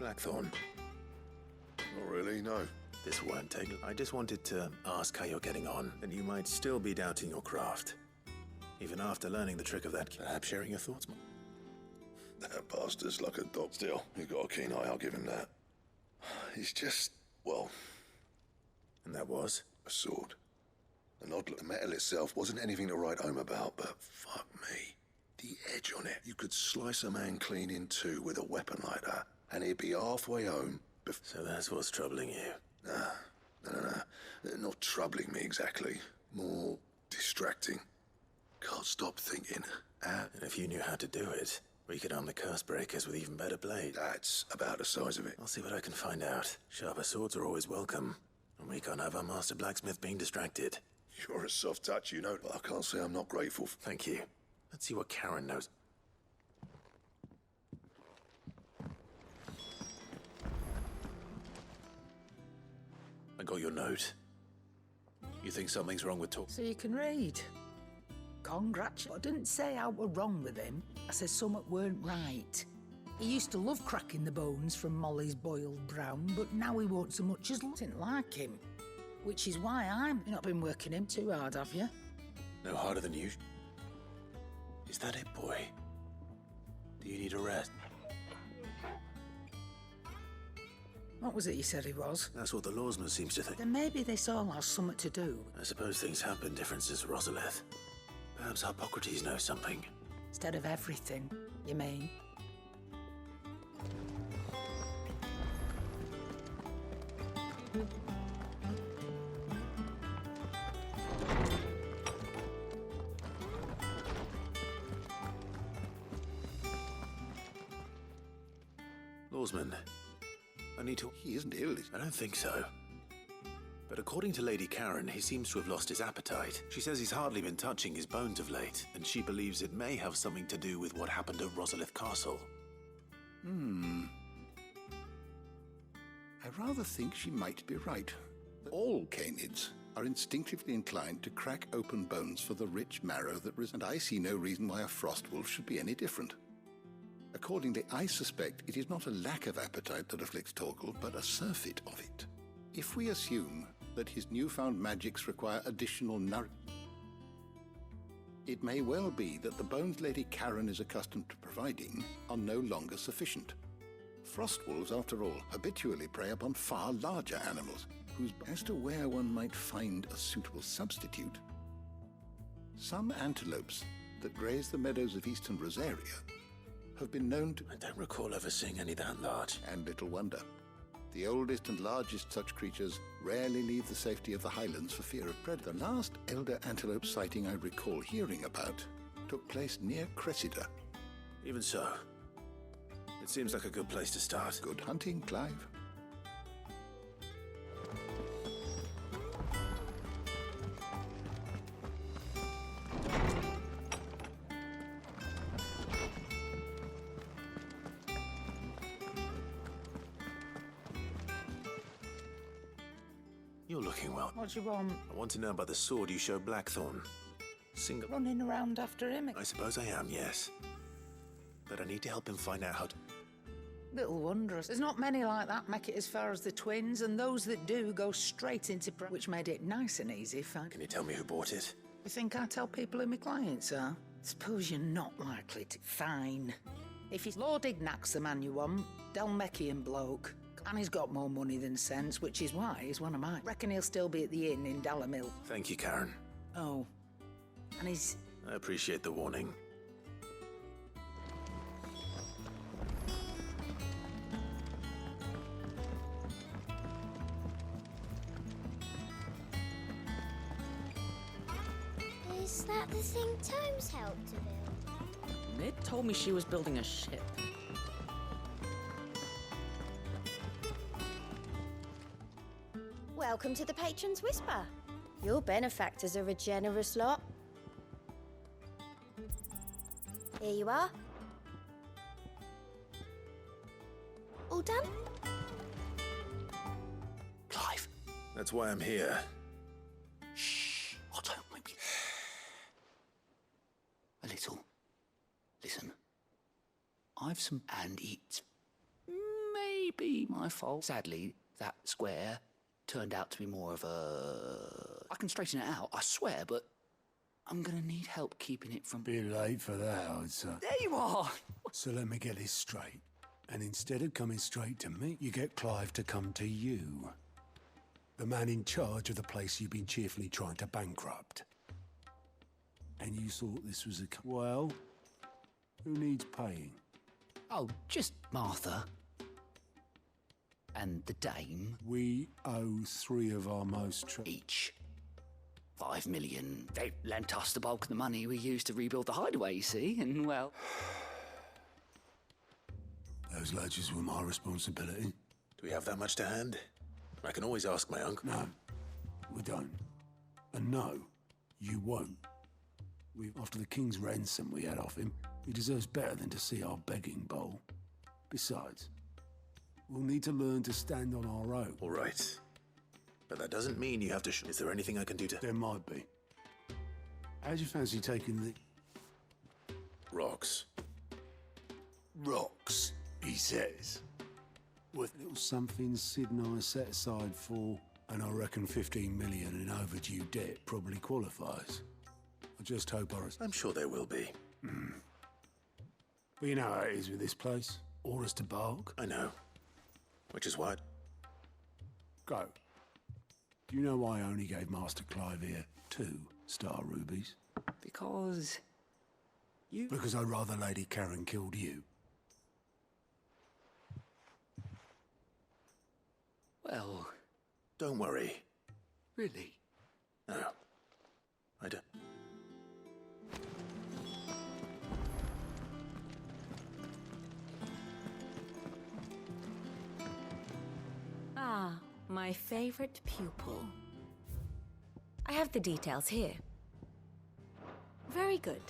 Blackthorn. Not really, no. This won't take. I just wanted to ask how you're getting on, and you might still be doubting your craft. Even after learning the trick of that, perhaps sharing your thoughts. That bastard's like a dog. Still, you got a keen eye, I'll give him that. He's just, well... And that was? A sword. An odd look. The metal itself wasn't anything to write home about, but fuck me. The edge on it. You could slice a man clean in two with a weapon like that, and he'd be halfway home before... So that's what's troubling you? Nah. Not troubling me exactly. More distracting. Can't stop thinking. And if you knew how to do it, we could arm the curse breakers with even better blades. That's about the size of it. I'll see what I can find out. Sharper swords are always welcome. And we can't have our master blacksmith being distracted. You're a soft touch, you know. But I can't say I'm not grateful. Thank you. Let's see what Karen knows. I got your note. You think something's wrong with talk? So you can read. I didn't say I were wrong with him. I said something weren't right. He used to love cracking the bones from Molly's boiled brown, but now he won't so much as didn't like him. Which is why You've not been working him too hard, have you? No harder than you. Is that it, boy? Do you need a rest? What was it you said he was? That's what the lawsman seems to think. Then maybe this all has something to do. I suppose things have been different since Rosalith. Perhaps Hippocrates knows something. Instead of everything, you mean? Lawsman, I need to... He isn't ill, is he? I don't think so. But according to Lady Karen, he seems to have lost his appetite. She says he's hardly been touching his bones of late, and she believes it may have something to do with what happened at Rosalith Castle. I rather think she might be right. All canids are instinctively inclined to crack open bones for the rich marrow that and I see no reason why a frostwolf should be any different. Accordingly, I suspect it is not a lack of appetite that afflicts Torgal, but a surfeit of it. If we assume that his newfound magics require additional nourishment, it may well be that the bones Lady Karen is accustomed to providing are no longer sufficient. Frostwolves, after all, habitually prey upon far larger animals, as to where one might find a suitable substitute. Some antelopes that graze the meadows of eastern Rosaria have been known to... I don't recall ever seeing any that large. And little wonder. The oldest and largest such creatures rarely leave the safety of the highlands for fear of predators. The last elder antelope sighting I recall hearing about took place near Cressida. Even so, it seems like a good place to start. Good hunting, Clive. You're looking well. What do you want? I want to know about the sword you showed Blackthorn. Single... Running around after him? I suppose I am, yes. But I need to help him find out how to... Little wondrous. There's not many like that make it as far as the twins, and those that do go straight into... which made it nice and easy for... Can you tell me who bought it? You think I tell people who my clients are? Suppose you're not likely to... Fine. If it's Lord Ignac's the man you want, Delmeckian bloke. And he's got more money than sense, which is why he's one of mine. Reckon he'll still be at the inn in Dalamil. Thank you, Karen. Oh. And he's... I appreciate the warning. Is that the thing Tomes helped to build? Mid told me she was building a ship. Welcome to the Patron's Whisper. Your benefactors are a generous lot. Here you are. All done? Clive. That's why I'm here. Shh. Oh, don't maybe. A little. Listen. I've some... And it's... may be my fault. Sadly, that square turned out to be more of a... I can straighten it out, I swear, but I'm gonna need help keeping it from... Bit late for that, I'd say. There you are! So let me get this straight. And instead of coming straight to me, you get Clive to come to you. The man in charge of the place you've been cheerfully trying to bankrupt. And you thought this was a... Well, who needs paying? Oh, just Martha. And the dame. We owe 3 of our most... Each. 5 million. They lent us the bulk of the money we used to rebuild the hideaway, you see, and well... Those ledgers were my responsibility. Do we have that much to hand? I can always ask my uncle. No, we don't. And no, you won't. After the king's ransom we had off him, he deserves better than to see our begging bowl. Besides, we'll need to learn to stand on our own. All right. But that doesn't mean you have to Is there anything I can do to... There might be. How'd you fancy taking the... Rocks. Rocks, he says. With little something Sid and I set aside for, and I reckon 15 million in overdue debt probably qualifies. I just hope I'm sure there will be. But you know how it is with this place. Orders to bark. I know. Which is what? Go. Do you know why I only gave Master Clive here 2 star rubies? Because... you... Because I'd rather Lady Karen killed you. Well... Don't worry. Really? No. I don't... Ah, my favorite pupil. I have the details here. Very good.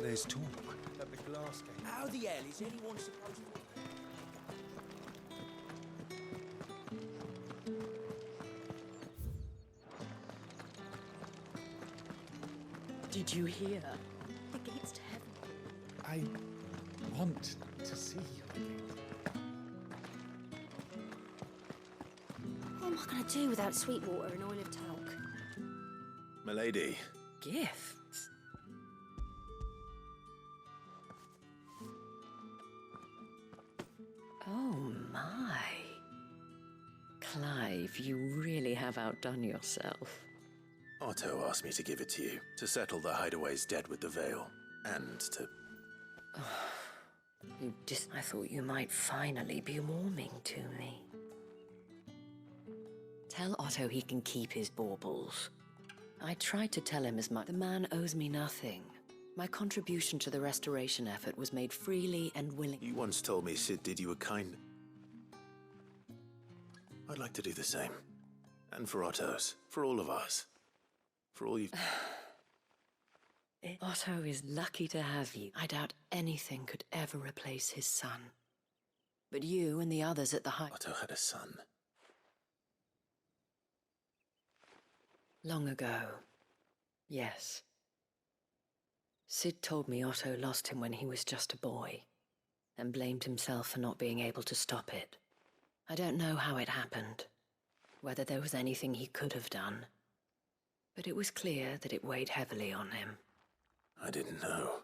There's talk at the glass gate. How the hell is anyone supposed to... Did you hear? The gates to heaven. I want to see you again. What am I going to do without sweet water and oil of talc? Milady. Gifts? Oh, my. Clive, you really have outdone yourself. Otto asked me to give it to you, to settle the hideaway's debt with the veil, and to... I thought you might finally be warming to me. Tell Otto he can keep his baubles. I tried to tell him as much. The man owes me nothing. My contribution to the restoration effort was made freely and willingly. You once told me Sid did you a kind... I'd like to do the same. And for Otto's. For all of us. For all you've... Otto is lucky to have you. I doubt anything could ever replace his son. But you and the others at the Otto had a son. Long ago. Yes. Sid told me Otto lost him when he was just a boy, and blamed himself for not being able to stop it. I don't know how it happened, whether there was anything he could have done, but it was clear that it weighed heavily on him. I didn't know.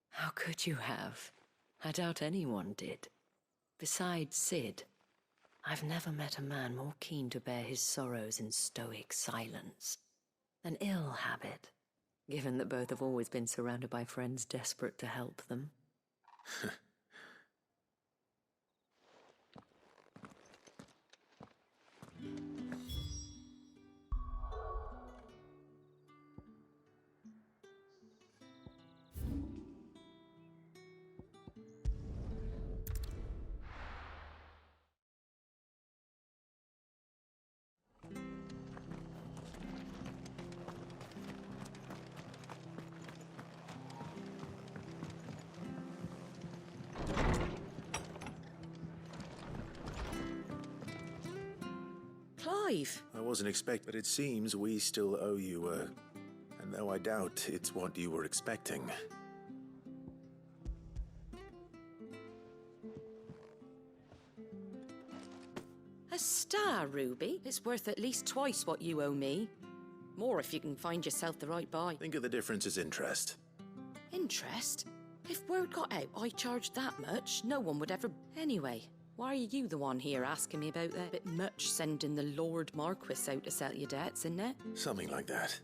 How could you have? I doubt anyone did. Besides Sid, I've never met a man more keen to bear his sorrows in stoic silence. An ill habit, given that both have always been surrounded by friends desperate to help them. Clive! I wasn't expecting, but it seems we still owe you, and though I doubt it's what you were expecting. A star, Ruby. It's worth at least twice what you owe me. More if you can find yourself the right buy. Think of the difference as interest. Interest? If word got out I charged that much, no one would ever... Anyway, why are you the one here asking me about that? Bit much sending the Lord Marquis out to settle your debts, isn't it? Something like that.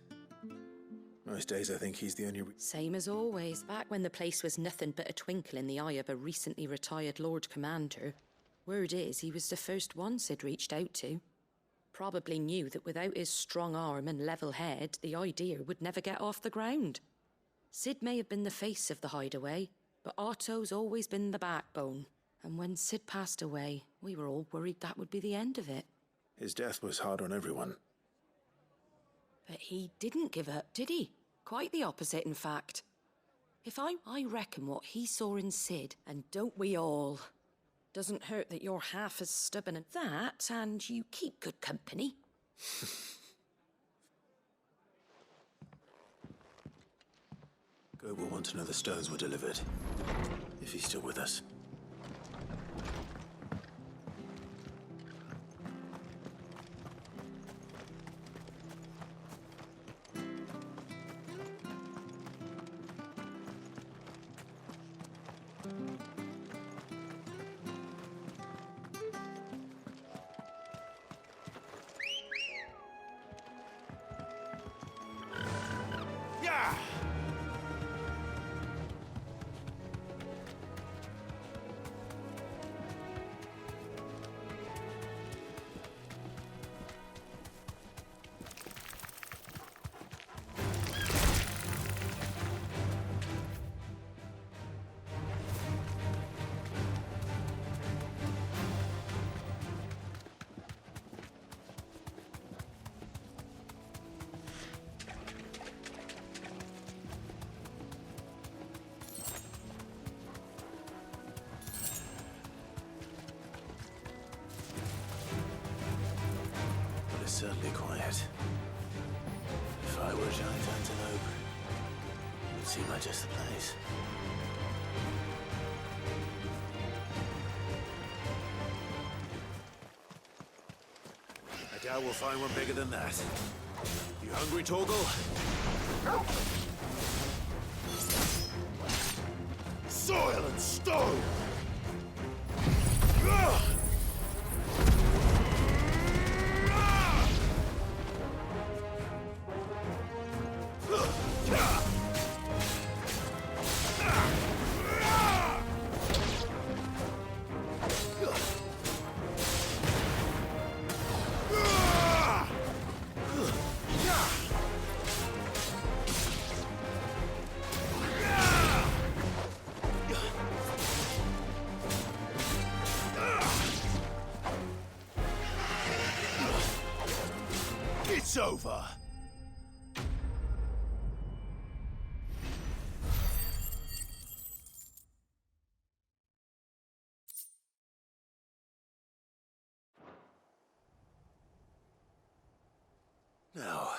Most days I think he's the only... Same as always. Back when the place was nothing but a twinkle in the eye of a recently retired Lord Commander, word is he was the first one Sid reached out to. Probably knew that without his strong arm and level head, the idea would never get off the ground. Sid may have been the face of the hideaway, but Otto's always been the backbone. And when Sid passed away, we were all worried that would be the end of it. His death was hard on everyone. But he didn't give up, did he? Quite the opposite, in fact. I reckon what he saw in Sid, and don't we all? Doesn't hurt that you're half as stubborn as that, and you keep good company. Goat will want to know the stones were delivered, if he's still with us. Certainly quiet. If I were a giant antelope, it would seem like just the place. I doubt we'll find one bigger than that. You hungry, Torgal? Soil and stone! It's over. Now,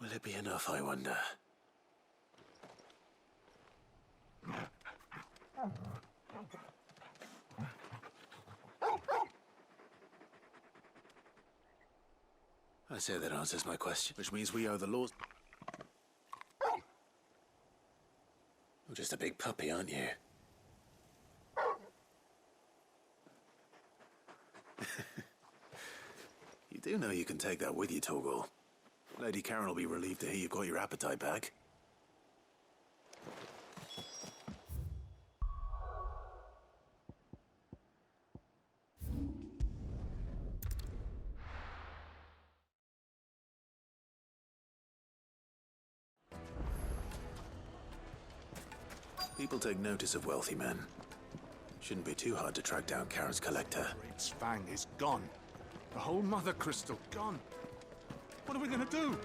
will it be enough, I wonder? I say that answers my question, which means we owe the laws. You're just a big puppy, aren't you? You do know you can take that with you, Torgal. Lady Karen will be relieved to hear you've got your appetite back. People take notice of wealthy men. Shouldn't be too hard to track down Karen's collector. Its fang is gone. The whole mother crystal gone. What are we gonna do?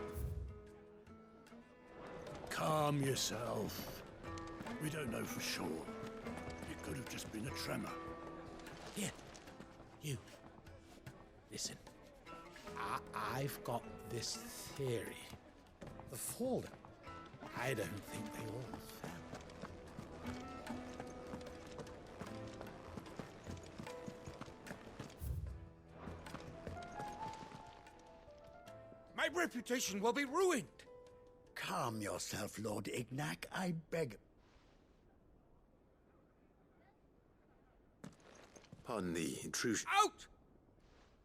Calm yourself. We don't know for sure. It could have just been a tremor. Here, you. Listen. I've got this theory. The Fallen. I don't think they all fell. My reputation will be ruined. Calm yourself, Lord Ignac, I beg. Pardon the intrusion. Out!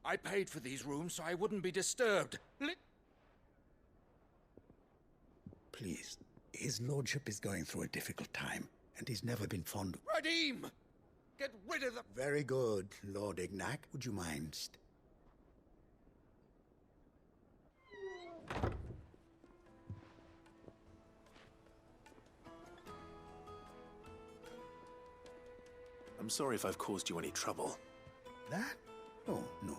I paid for these rooms so I wouldn't be disturbed. Please, his lordship is going through a difficult time, and he's never been fond of... Radim! Get rid of the... Very good, Lord Ignac. Would you mind... I'm sorry if I've caused you any trouble. That? Oh, no.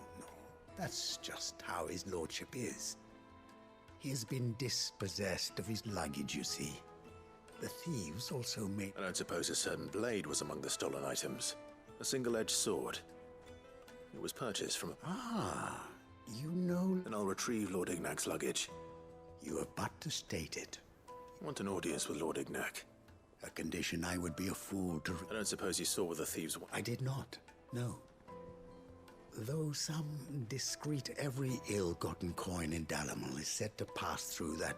That's just how his lordship is. He has been dispossessed of his luggage, you see. The thieves also made... I don't suppose a certain blade was among the stolen items. A single-edged sword. It was purchased from... Ah, you know... Then I'll retrieve Lord Ignac's luggage. You have but to state it. I want an audience with Lord Ignac. A condition I would be a fool to... I don't suppose you saw what the thieves... I did not, no. Though some discreet every ill-gotten coin in Dalamal is said to pass through that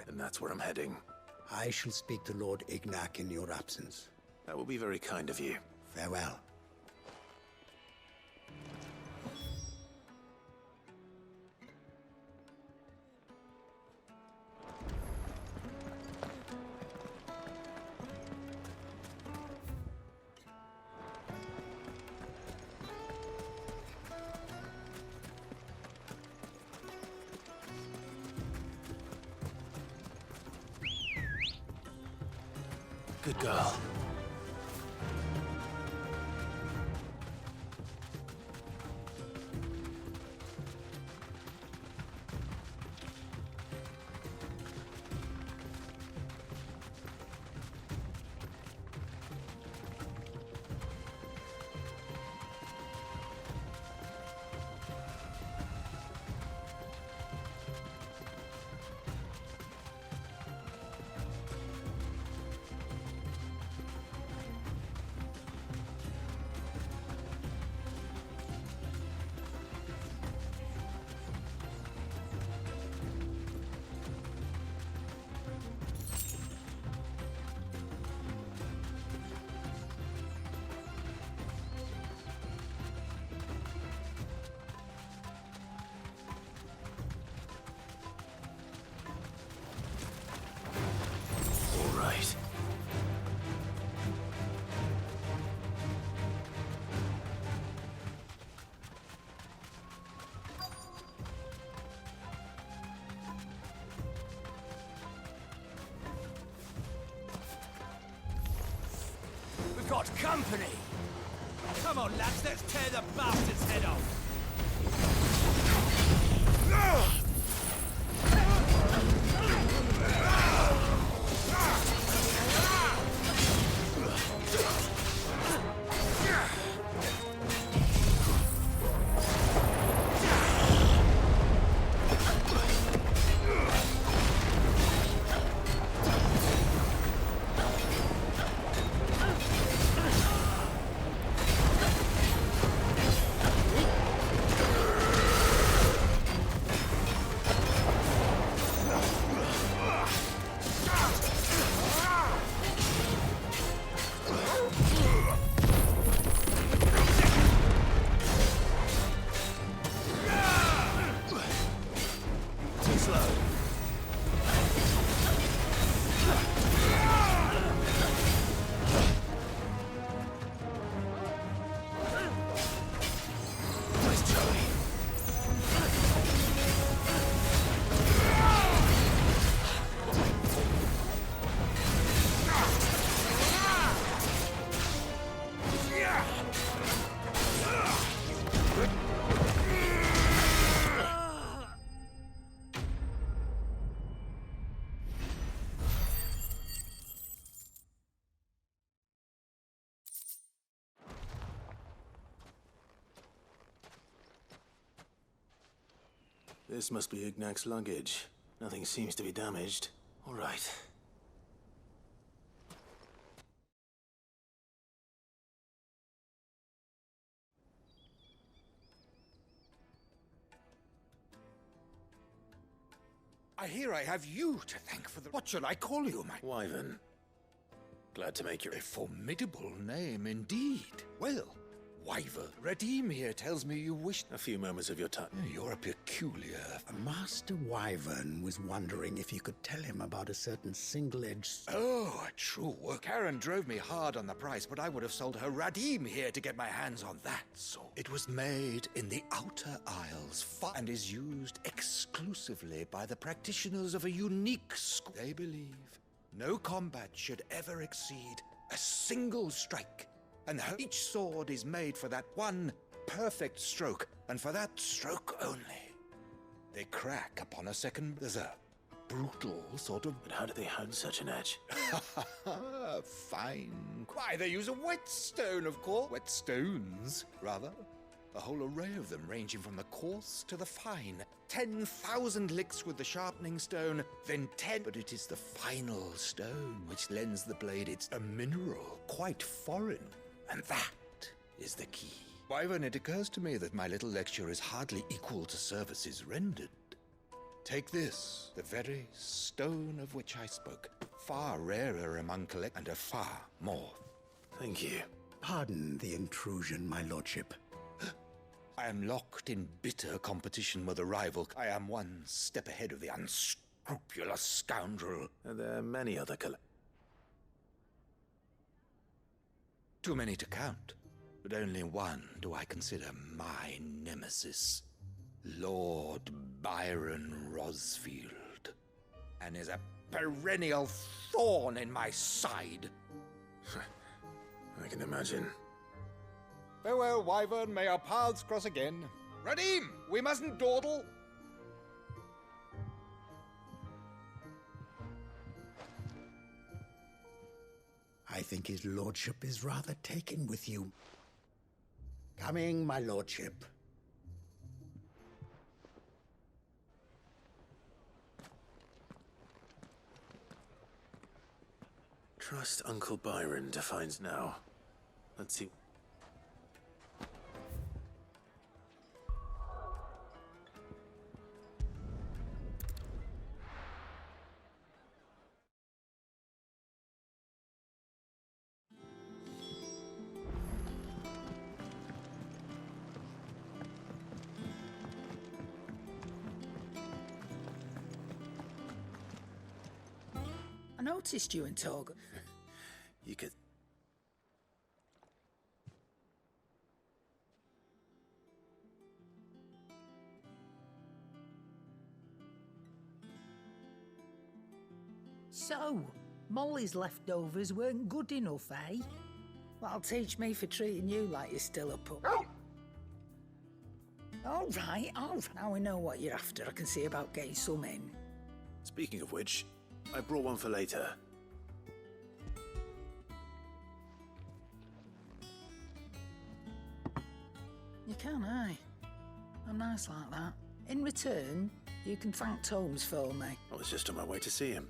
And that's where I'm heading. I shall speak to Lord Ignac in your absence. That will be very kind of you. Farewell. Good girl. Got company! Come on, lads, let's tear the bastard's head off! This must be Ignac's luggage. Nothing seems to be damaged. All right. I hear I have you to thank for the... What shall I call you, my... Wyvern. Glad to make your... A formidable name indeed. Well, Wyvern, Redeem here tells me you wish... A few moments of your time. You're a peculiar... Master Wyvern was wondering if you could tell him about a certain single-edged... Oh, true. Karen drove me hard on the price, but I would have sold her Redeem here to get my hands on that sword. It was made in the Outer Isles and is used exclusively by the practitioners of a unique school. They believe no combat should ever exceed a single strike, and each sword is made for that one perfect stroke, and for that stroke only. They crack upon a second. There's a brutal sort of... But how do they hone such an edge? Fine. Why, they use a whetstone, of course. Whetstones, rather. A whole array of them, ranging from the coarse to the fine. 10,000 licks with the sharpening stone, then 10. But it is the final stone which lends the blade its a mineral, quite foreign. And that is the key. Wyvern, it occurs to me that my little lecture is hardly equal to services rendered. Take this, the very stone of which I spoke. Far rarer among and a far more. Thank you. Pardon the intrusion, my lordship. I am locked in bitter competition with a rival. I am one step ahead of the unscrupulous scoundrel. Are there many other Too many to count, but only one do I consider my nemesis. Lord Byron Rosfield, and is a perennial thorn in my side. I can imagine. Farewell, Wyvern. May our paths cross again. Redeem! We mustn't dawdle. I think his lordship is rather taken with you. Coming, my lordship. Trust Uncle Byron defines now. Let's see. I noticed you and Toga. You could... So, Molly's leftovers weren't good enough, eh? That'll teach me for treating you like you're still a pup. All right. Now we know what you're after. I can see about getting some in. Speaking of which, I brought one for later. You can, eh? I'm nice like that. In return, you can thank Tomes for me. I was just on my way to see him.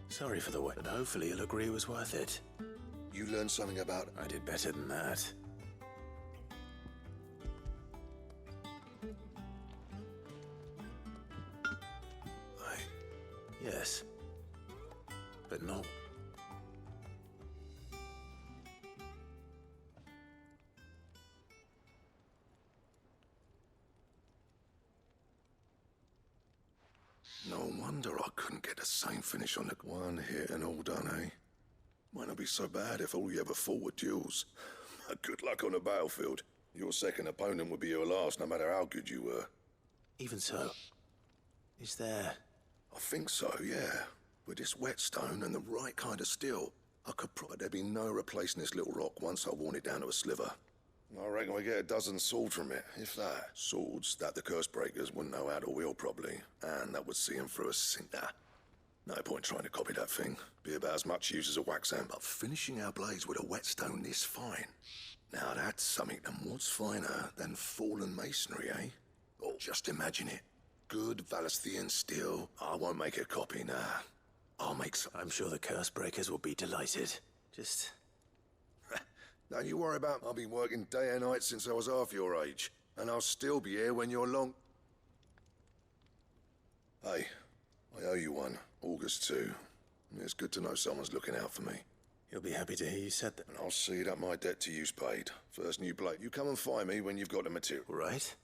Sorry for the wait, but hopefully you'll agree it was worth it. You learned something about... I did better than that. Yes. But not... No wonder I couldn't get the same finish on the one hit and all done, eh? Might not be so bad if all you ever fought were duels. Good luck on the battlefield. Your second opponent would be your last, no matter how good you were. Even so, is there... I think so, yeah. With this whetstone and the right kind of steel, I could probably... There'd be no replacing this little rock once I worn it down to a sliver. I reckon we get a dozen swords from it, if that. Swords that the curse breakers wouldn't know how to wield properly, and that would see them through a cinder. No point trying to copy that thing. Be about as much use as a wax amp. But finishing our blades with a whetstone this fine. Now that's something and what's finer than fallen masonry, eh? Oh, just imagine it. Good Valesthian steel. I won't make a copy, nah. I'll make some. I'm sure the curse breakers will be delighted. Just... Don't you worry about. I've been working day and night since I was half your age. And I'll still be here when you're long... Hey, I owe you one. August 2. It's good to know someone's looking out for me. He'll be happy to hear you said that. And I'll see that my debt to you's paid. First new blade. You come and find me when you've got the material. Right?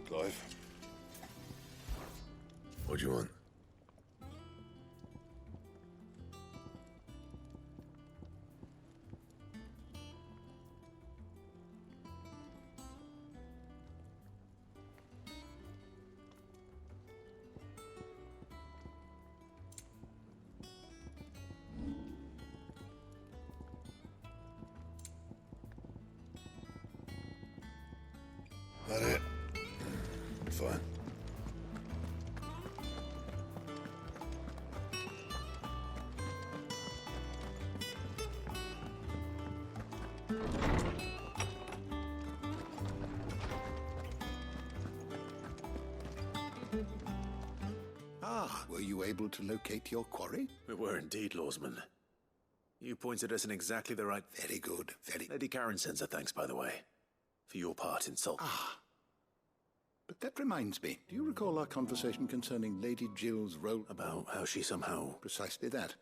Clive? What do you want? That it? Fine. Ah, were you able to locate your quarry? We were indeed, Lawsman. You pointed us in exactly the right... Very good, very... Lady Karen sends her thanks, by the way, for your part in Salt. Ah. But that reminds me, do you recall our conversation concerning Lady Jill's role? About how she somehow... Precisely that.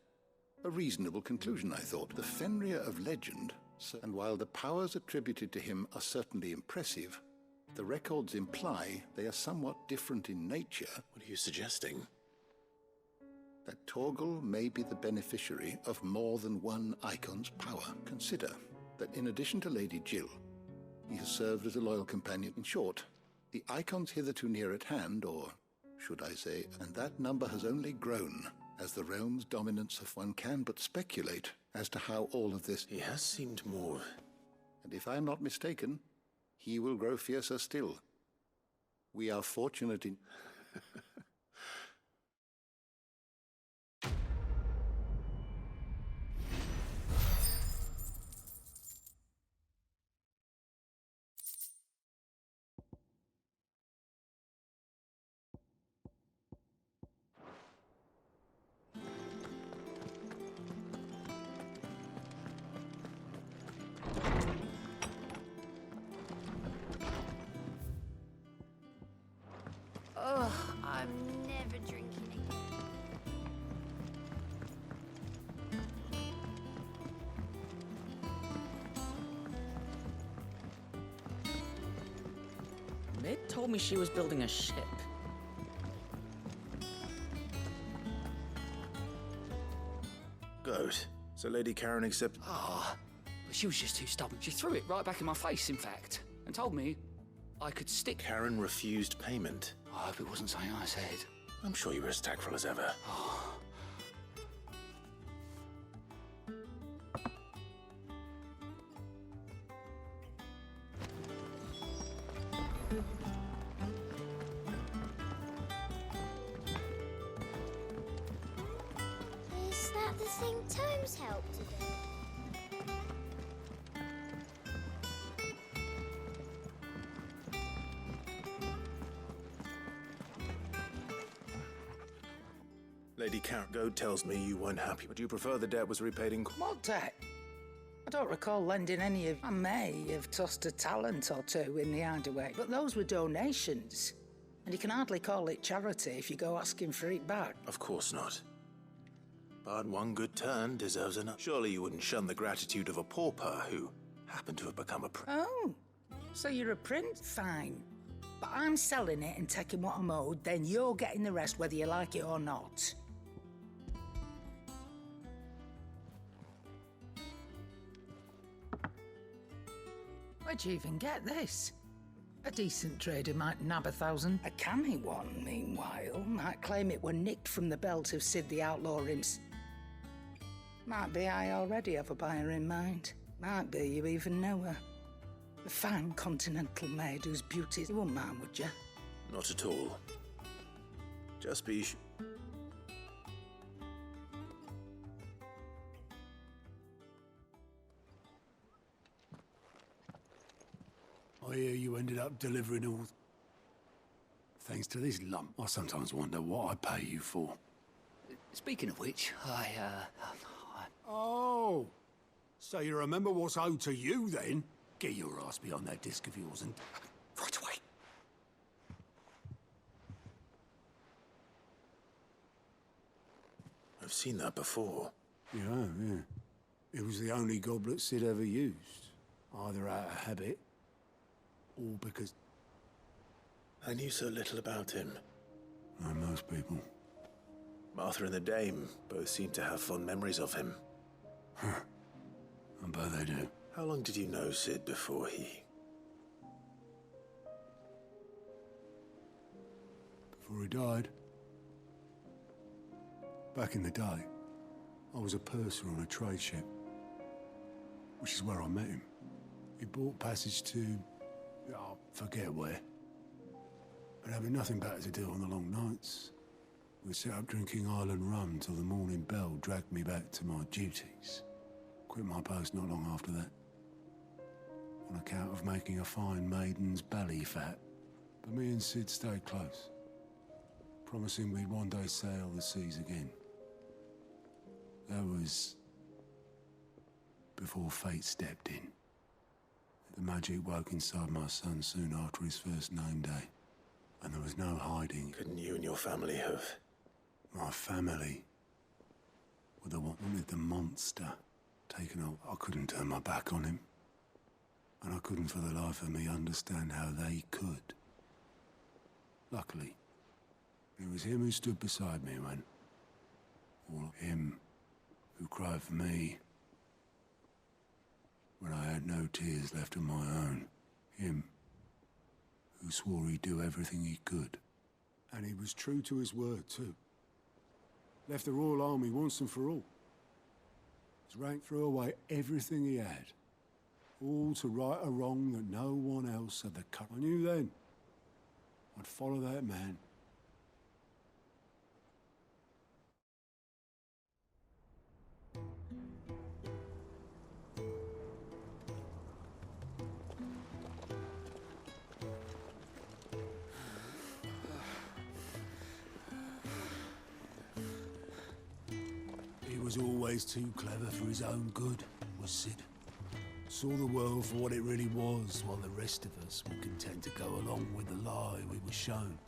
A reasonable conclusion, I thought. The Fenrir of legend, and while the powers attributed to him are certainly impressive, the records imply they are somewhat different in nature. What are you suggesting? That Torgal may be the beneficiary of more than one icon's power. Consider that in addition to Lady Jill, he has served as a loyal companion. In short, the icons hitherto near at hand, or should I say, and that number has only grown as the realm's dominance, if one can but speculate as to how all of this... He has seemed more... And if I am not mistaken, he will grow fiercer still. We are fortunate in... Ugh, I'm never drinking again. Mid told me she was building a ship. Good. So Lady Karen accepted... Ah, but she was just too stubborn. She threw it right back in my face, in fact, and told me I could stick... Karen refused payment. I hope it wasn't something I said. I'm sure you were as tactful as ever. Is that the thing Tomes helped to do? Lady Karen Goad tells me you weren't happy, but you prefer the debt was repaid in... What debt? I don't recall lending any of... I may have tossed a talent or two in the hideaway, but those were donations. And you can hardly call it charity if you go asking for it back. Of course not. But one good turn deserves enough. Surely you wouldn't shun the gratitude of a pauper who happened to have become a Oh, so you're a prince? Fine. But I'm selling it and taking what I'm owed, then you're getting the rest whether you like it or not. Where'd you even get this? A decent trader might nab 1,000. A canny one, meanwhile, might claim it were nicked from the belt of Sid the Outlaw himself. Might be I already have a buyer in mind. Might be you even know her. A fine continental maid whose beauty you wouldn't mind, would you? Not at all. Just be I hear you ended up delivering all... Thanks to this lump. I sometimes wonder what I pay you for. Speaking of which, Oh! So you remember what's owed to you, then? Get your ass behind that disc of yours and... Right away. I've seen that before. Yeah, yeah. It was the only goblet Sid ever used. Either out of habit, or because... I knew so little about him. Like most people. Martha and the Dame both seem to have fond memories of him. Huh. I bet they do. How long did you know Sid before he... Before he died? Back in the day, I was a purser on a trade ship. Which is where I met him. He bought passage to... I forget where. But having nothing better to do on the long nights, we set up drinking island rum till the morning bell dragged me back to my duties. Quit my post not long after that. On account of making a fine maiden's belly fat. But me and Sid stayed close. Promising we'd one day sail the seas again. That was... before fate stepped in. The magic woke inside my son soon after his first name day. And there was no hiding. Couldn't you and your family have... My family were the one who wanted the monster taken out. I couldn't turn my back on him. And I couldn't for the life of me understand how they could. Luckily, it was him who stood beside me when... or him who cried for me when I had no tears left of my own. Him who swore he'd do everything he could. And he was true to his word, too. Left the Royal Army once and for all. His rank threw away everything he had. All to right a wrong that no one else had the courage. I knew then I'd follow that man. He was always too clever for his own good, was Sid. Saw the world for what it really was, while the rest of us were content to go along with the lie we were shown.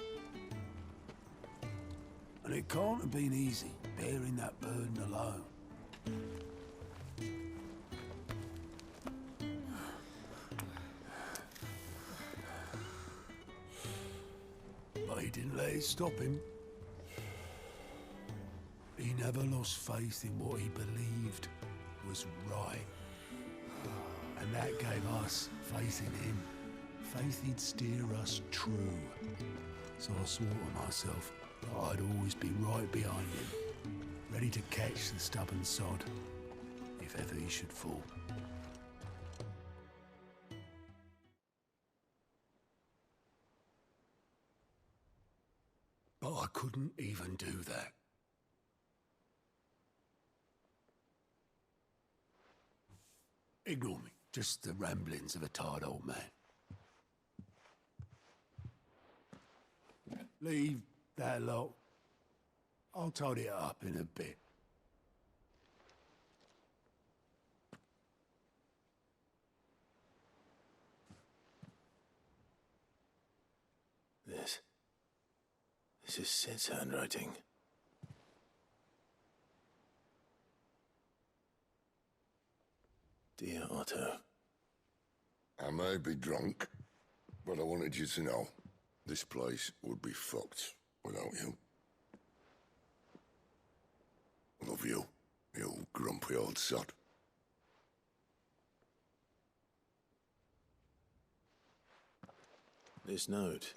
And it can't have been easy, bearing that burden alone. But he didn't let it stop him. He never lost faith in what he believed was right. And that gave us faith in him. Faith he'd steer us true. So I swore to myself that I'd always be right behind him, ready to catch the stubborn sod, if ever he should fall. But I couldn't even do that. Ignore me. Just the ramblings of a tired old man. Leave that lot. I'll tidy it up in a bit. This is Sid's handwriting. Dear Otto. I may be drunk, but I wanted you to know this place would be fucked without you. I love you, you grumpy old sod. This note.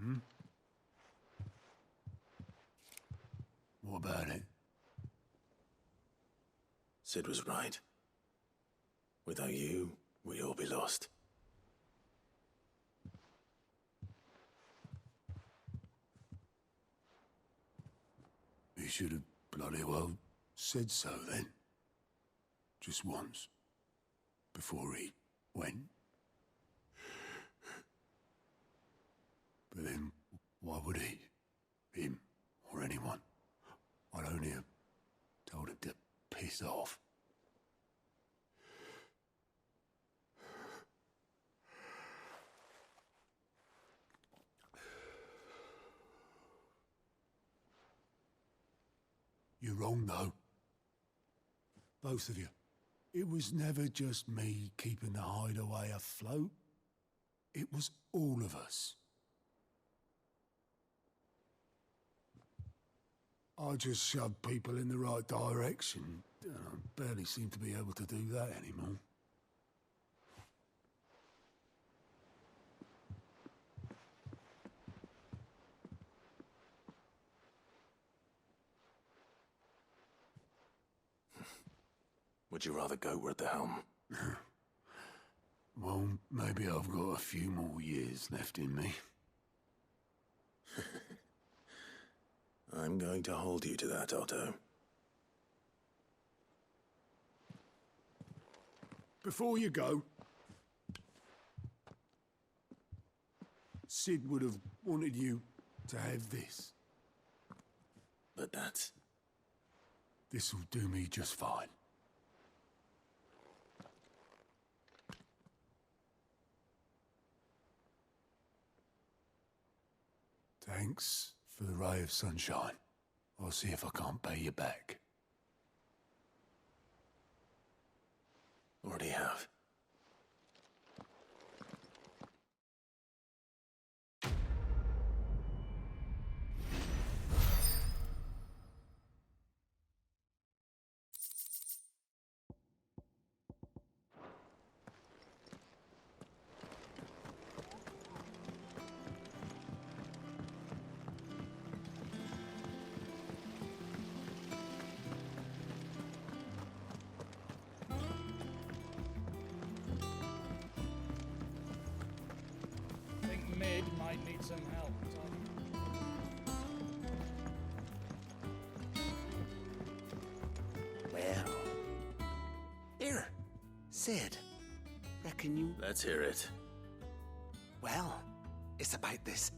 Hmm? What about it? Sid was right. Without you, we'd all be lost. He should have bloody well said so then. Just once. Before he went. But then, why would he? Him, or anyone? I'd only have told him to piss off. You're wrong, though. Both of you. It was never just me keeping the hideaway afloat. It was all of us. I just shoved people in the right direction. I barely seem to be able to do that anymore. Would you rather go at the helm? Well, maybe I've got a few more years left in me. I'm going to hold you to that, Otto. Before you go, Sid would have wanted you to have this. But that's... This'll do me just fine. Thanks for the ray of sunshine. I'll see if I can't pay you back. Already have. Might need some help. Well. Here, Sid. Reckon you... Let's hear it. Well, it's about this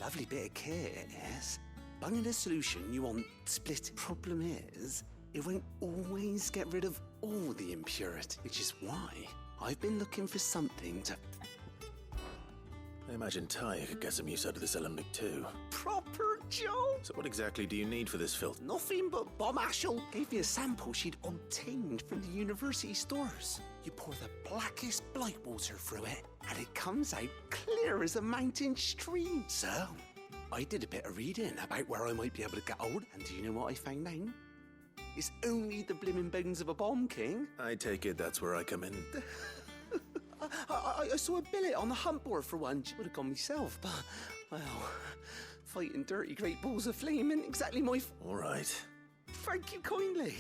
lovely bit of kit, yes? Bunging a solution you want split. Problem is, it won't always get rid of all the impurity, which is why I've been looking for something to... I imagine Ty could get some use out of this alembic too. Proper joke! So what exactly do you need for this filth? Nothing but Bob Ashell gave me a sample she'd obtained from the university stores. You pour the blackest blight water through it, and it comes out clear as a mountain stream. So, I did a bit of reading about where I might be able to get hold, and do you know what I found out? It's only the blimmin' bones of a bomb king. I take it that's where I come in. I saw a billet on the hunt board for one. Would have gone myself, but, well, fighting dirty great balls of flame isn't exactly my... All right. Thank you kindly.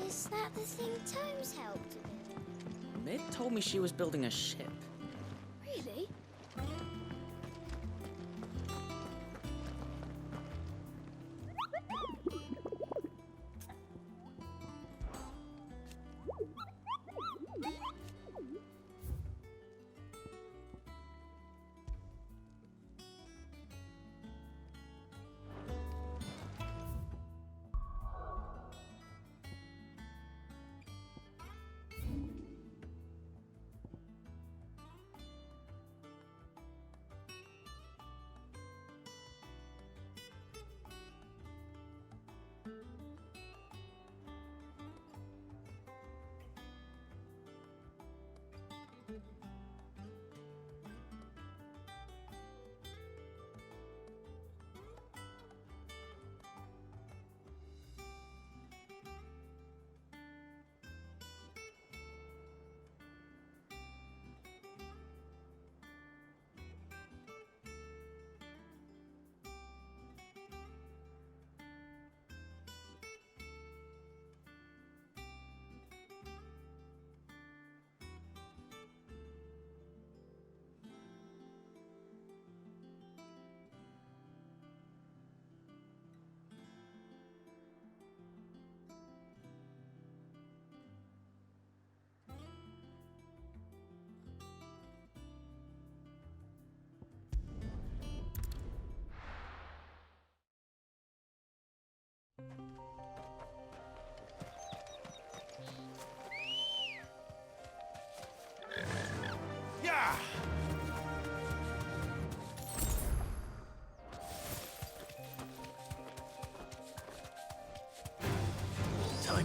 Is that the thing Tomes helped with? Mid told me she was building a ship. Really?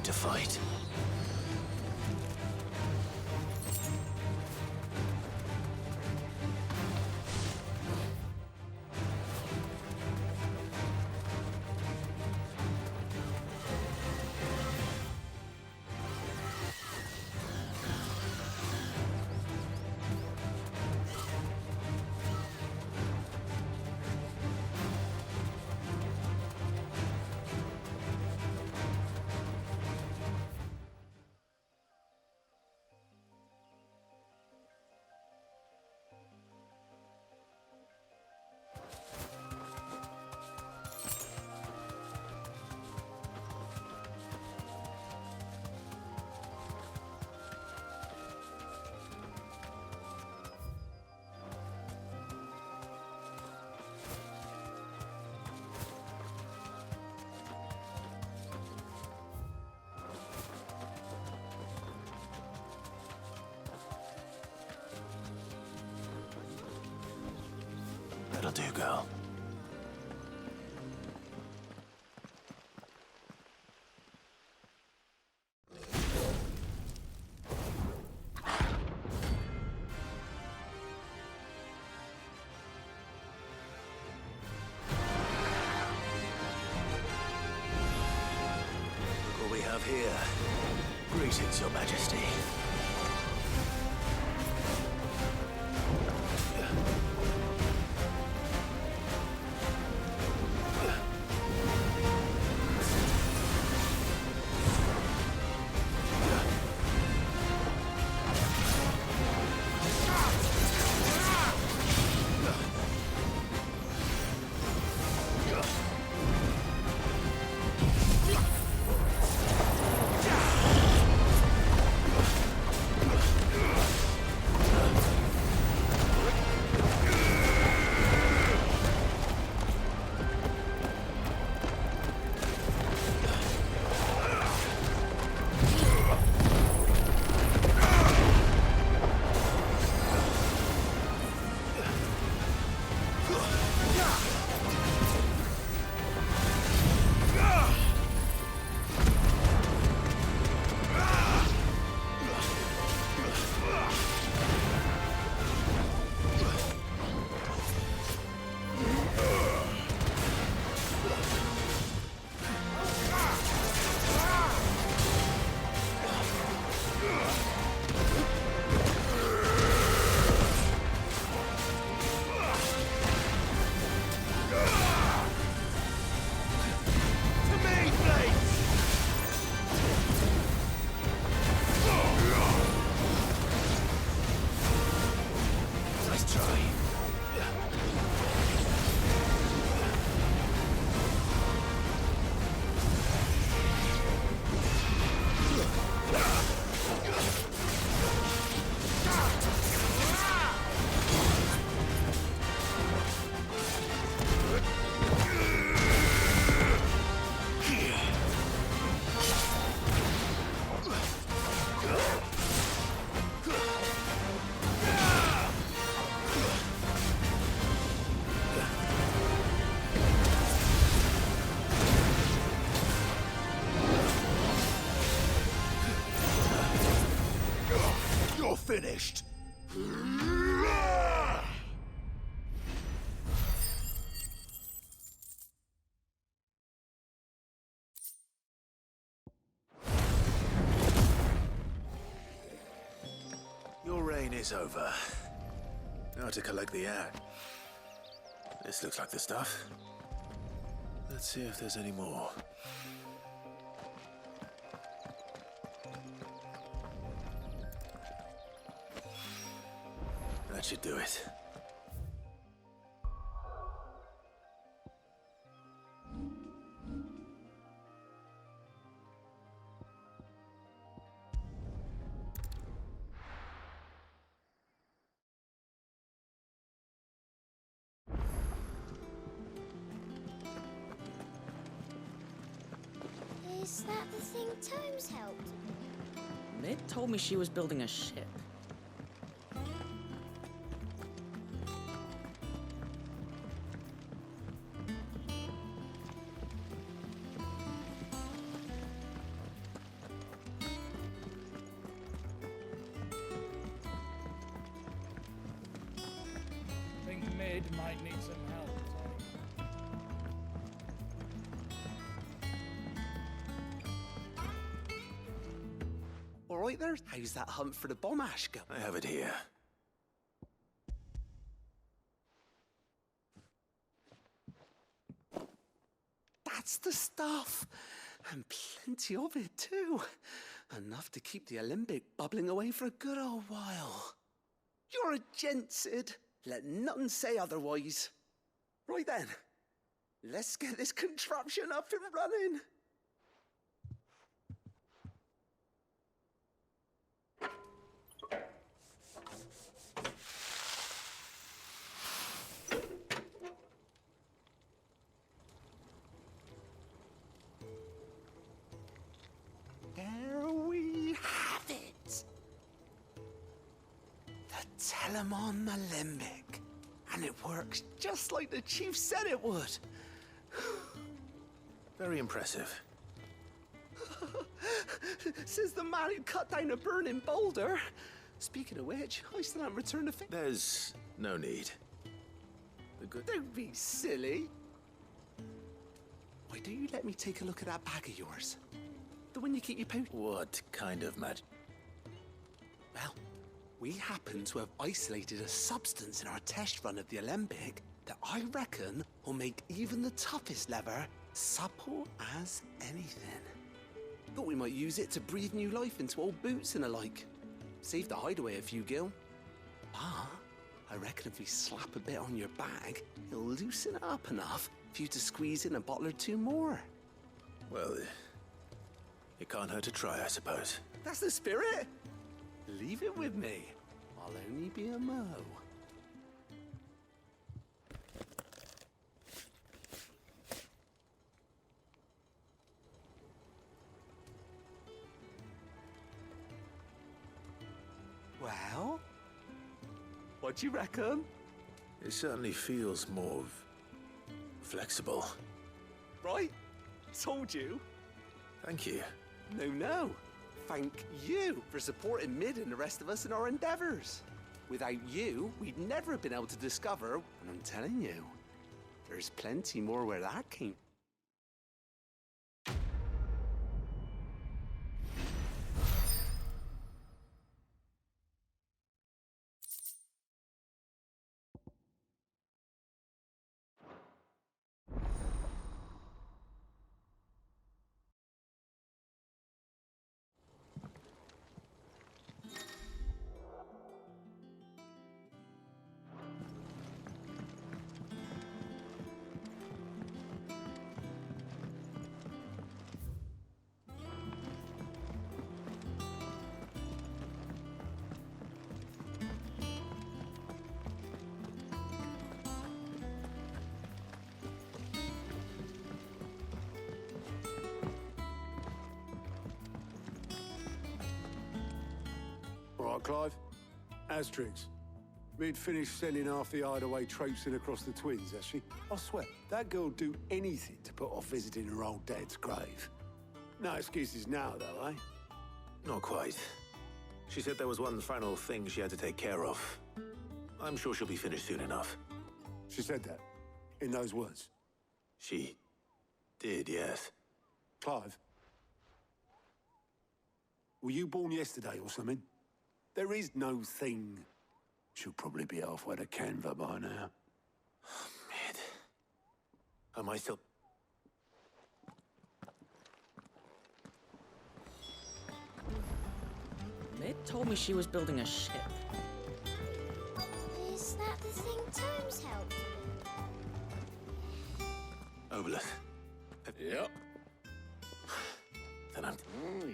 to fight. That'll do, girl. Look what we have here. Greetings, Your Majesty. Finished. Your reign is over. Now to collect the act. This looks like the stuff. Let's see if there's any more. That should do it. Is that the thing Tomes helped? Mid told me she was building a ship. Mid might need some help. All right there. How's that hunt for the bomb ash go? I have it here. That's the stuff. And plenty of it, too. Enough to keep the alembic bubbling away for a good old while. You're a gent, Sid. Let nothing say otherwise. Right then. Let's get this contraption up and running. There we have it. The Telemon Alembic. And it works just like the chief said it would. Very impressive. Says the man who cut down a burning boulder. Speaking of which, I still haven't returned the favor. There's no need. The good... Don't be silly. Why don't you let me take a look at that bag of yours? The one you keep your pouch. What kind of magic? Well, we happen to have isolated a substance in our test run of the Alembic that I reckon will make even the toughest lever supple as anything. Thought we might use it to breathe new life into old boots and the like. Save the hideaway a few gil. But I reckon if we slap a bit on your bag, it'll loosen it up enough for you to squeeze in a bottle or two more. Well, it can't hurt to try, I suppose. That's the spirit. Leave it with me. I'll only be a mo. Well, what do you reckon? It certainly feels more flexible. Right? Told you. Thank you. No. Thank you for supporting Mid and the rest of us in our endeavors. Without you, we'd never have been able to discover, and I'm telling you, there's plenty more where that came. All right, Clive. Asterix. Mid finished sending half the hideaway traipsing across the twins, has she? I swear, that girl'd do anything to put off visiting her old dad's grave. No excuses now, though, eh? Not quite. She said there was one final thing she had to take care of. I'm sure she'll be finished soon enough. She said that? In those words? She did, yes. Clive? Were you born yesterday or something? There is no thing. She'll probably be halfway to Canva by now. Mid. Am I still... Mid told me she was building a ship. Is that the thing Tomes helped with? Obeleth. Yep. Then I'm...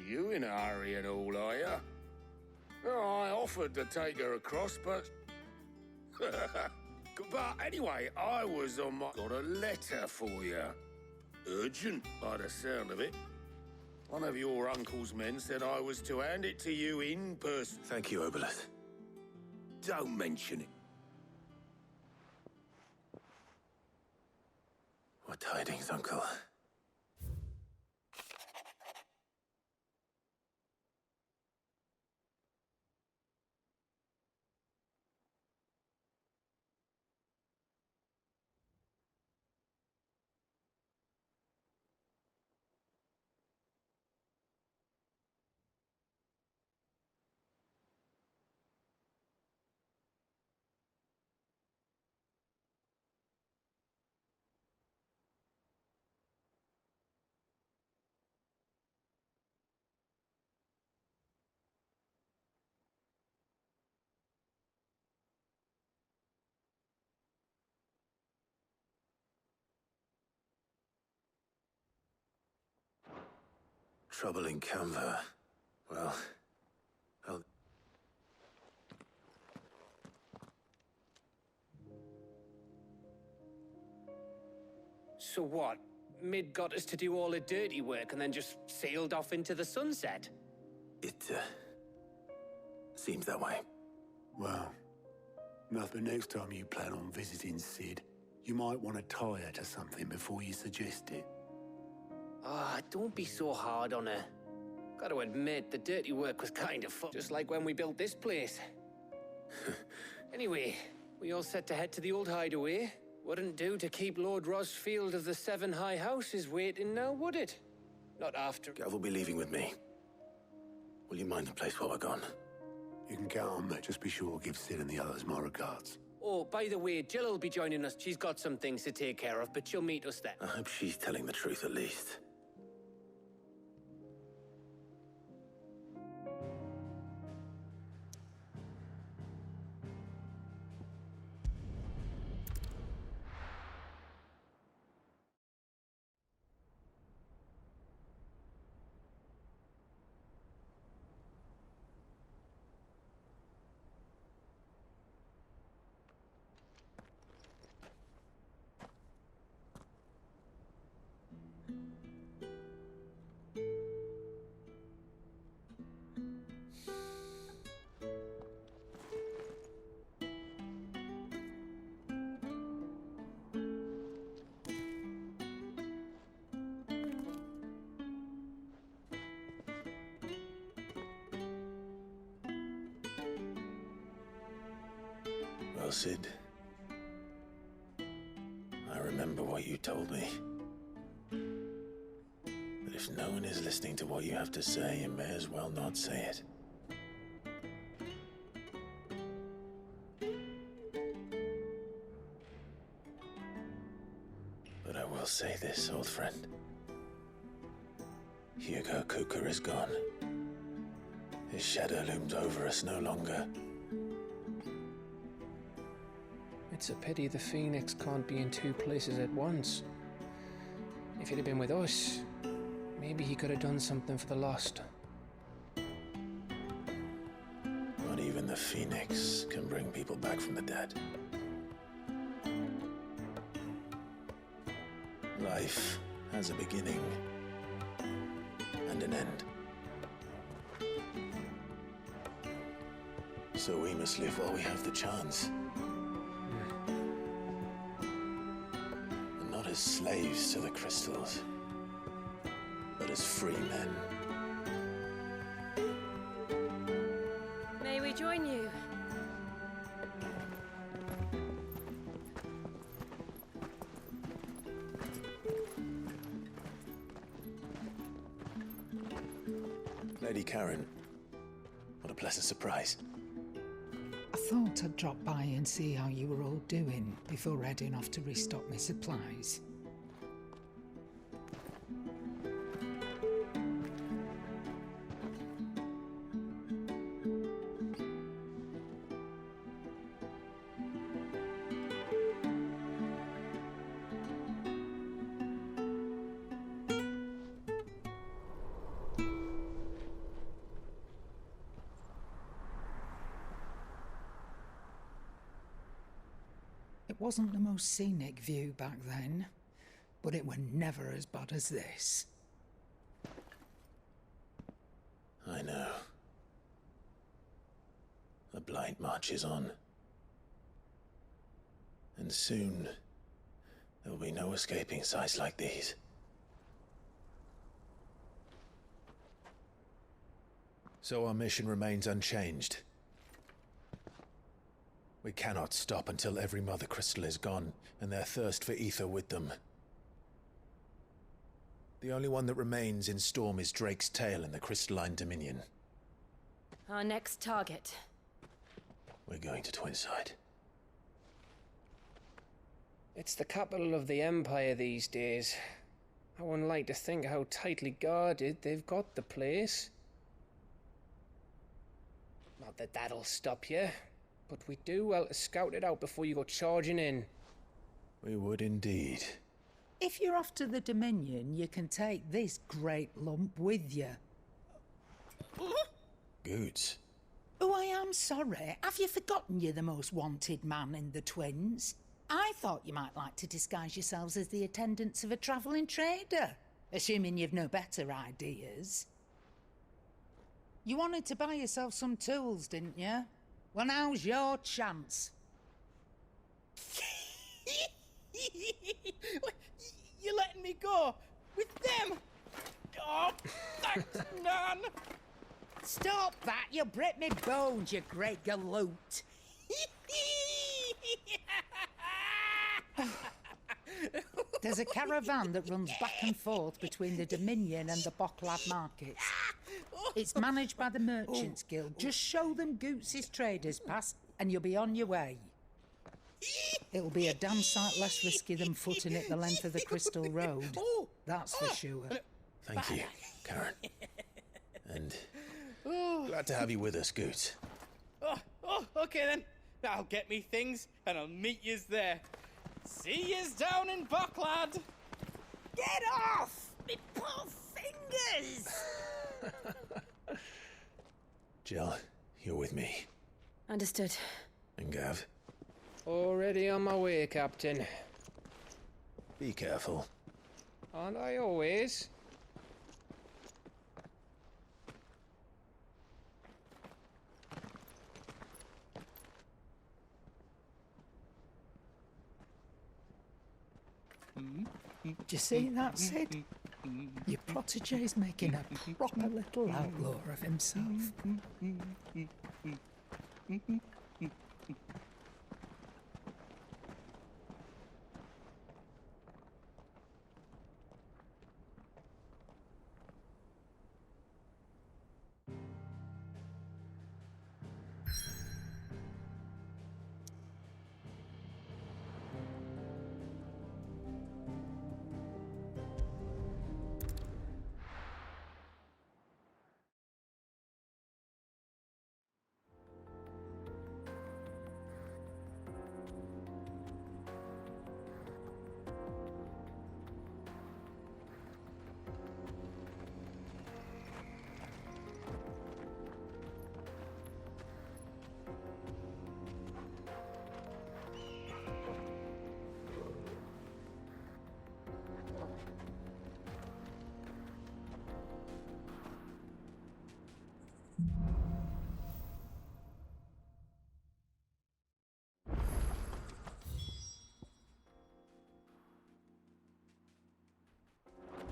You in a hurry and all, are you? Oh, I offered to take her across, but... But anyway, I was on my... Got a letter for you. Urgent, by the sound of it. One of your uncle's men said I was to hand it to you in person. Thank you, Obeleth. Don't mention it. What tidings, Uncle? Trouble in Canva. Well, I'll... So what? Mid got us to do all the dirty work and then just sailed off into the sunset? It, seems that way. Well, nothing next time you plan on visiting Sid. You might want to tie her to something before you suggest it. Ah, don't be so hard on her. Gotta admit, the dirty work was kind of fun, just like when we built this place. Anyway, we all set to head to the old hideaway. Wouldn't do to keep Lord Rosfield of the Seven High Houses waiting now, would it? Not after... Gav will be leaving with me. Will you mind the place while we're gone? You can count on that. Just be sure to give Sid and the others my regards. Oh, by the way, Jill will be joining us. She's got some things to take care of, but she'll meet us there. I hope she's telling the truth at least. Well, Sid, I remember what you told me. That if no one is listening to what you have to say, you may as well not say it. But I will say this, old friend. Hugo Kuka is gone. His shadow looms over us no longer. It's a pity the Phoenix can't be in two places at once. If he'd have been with us, maybe he could have done something for the lost. Not even the Phoenix can bring people back from the dead. Life has a beginning and an end. So we must live while we have the chance. And not as slaves to the crystals, but as free men. May we join you? Lady Karen, what a pleasant surprise. I thought I'd drop by and see how you were all doing before heading off to restock my supplies. It wasn't the most scenic view back then, but it were never as bad as this. I know. The blight marches on. And soon, there will be no escaping sights like these. So our mission remains unchanged. We cannot stop until every Mother Crystal is gone, and their thirst for ether with them. The only one that remains in Storm is Drake's Tail in the Crystalline Dominion. Our next target. We're going to Twinside. It's the capital of the Empire these days. I wouldn't like to think how tightly guarded they've got the place. Not that that'll stop you. But we'd do well to scout it out before you go charging in. We would indeed. If you're off to the Dominion, you can take this great lump with you. Goods. Oh, I am sorry. Have you forgotten you're the most wanted man in the Twins? I thought you might like to disguise yourselves as the attendants of a travelling trader, assuming you've no better ideas. You wanted to buy yourself some tools, didn't you? Well, now's your chance. You're letting me go with them? Oh, thanks, Nan. Stop that! You'll break me bones, you great galoot. There's a caravan that runs back and forth between the Dominion and the Bocklad markets. It's managed by the Merchants Guild. Just show them Goots' traders pass and you'll be on your way. It'll be a damn sight less risky than footing it the length of the Crystal Road. That's for sure. Thank you, Karen. And glad to have you with us, Goots. Okay then. I'll get me things and I'll meet yous there. See yous down in Bocklad. Get off! Me poor fingers! Jill, you're with me. Understood. And Gav? Already on my way, Captain. Be careful. Aren't I always? Do you see that, Sid? Your protege's making a proper little outlaw of himself.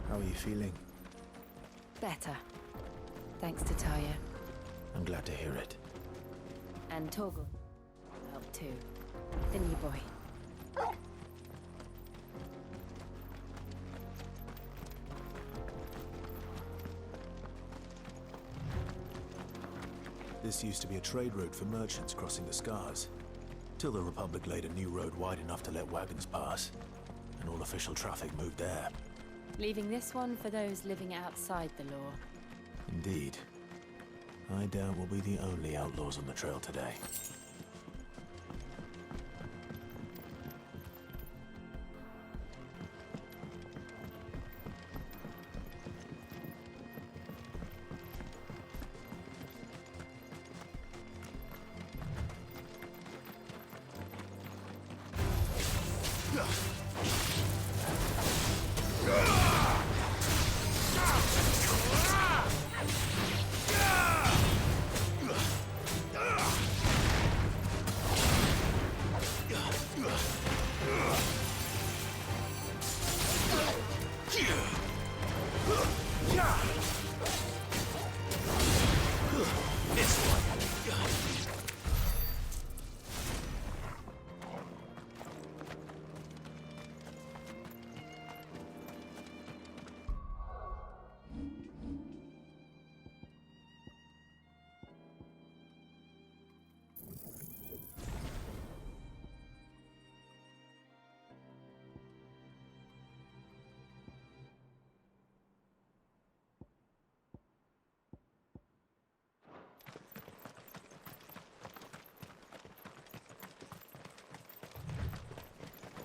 How are you feeling? Better. Thanks to Taya. I'm glad to hear it. And Torgal helped too. Didn't you, boy? This used to be a trade route for merchants crossing the Scars, till the Republic laid a new road wide enough to let wagons pass, and all official traffic moved there. Leaving this one for those living outside the law. Indeed. I doubt we'll be the only outlaws on the trail today.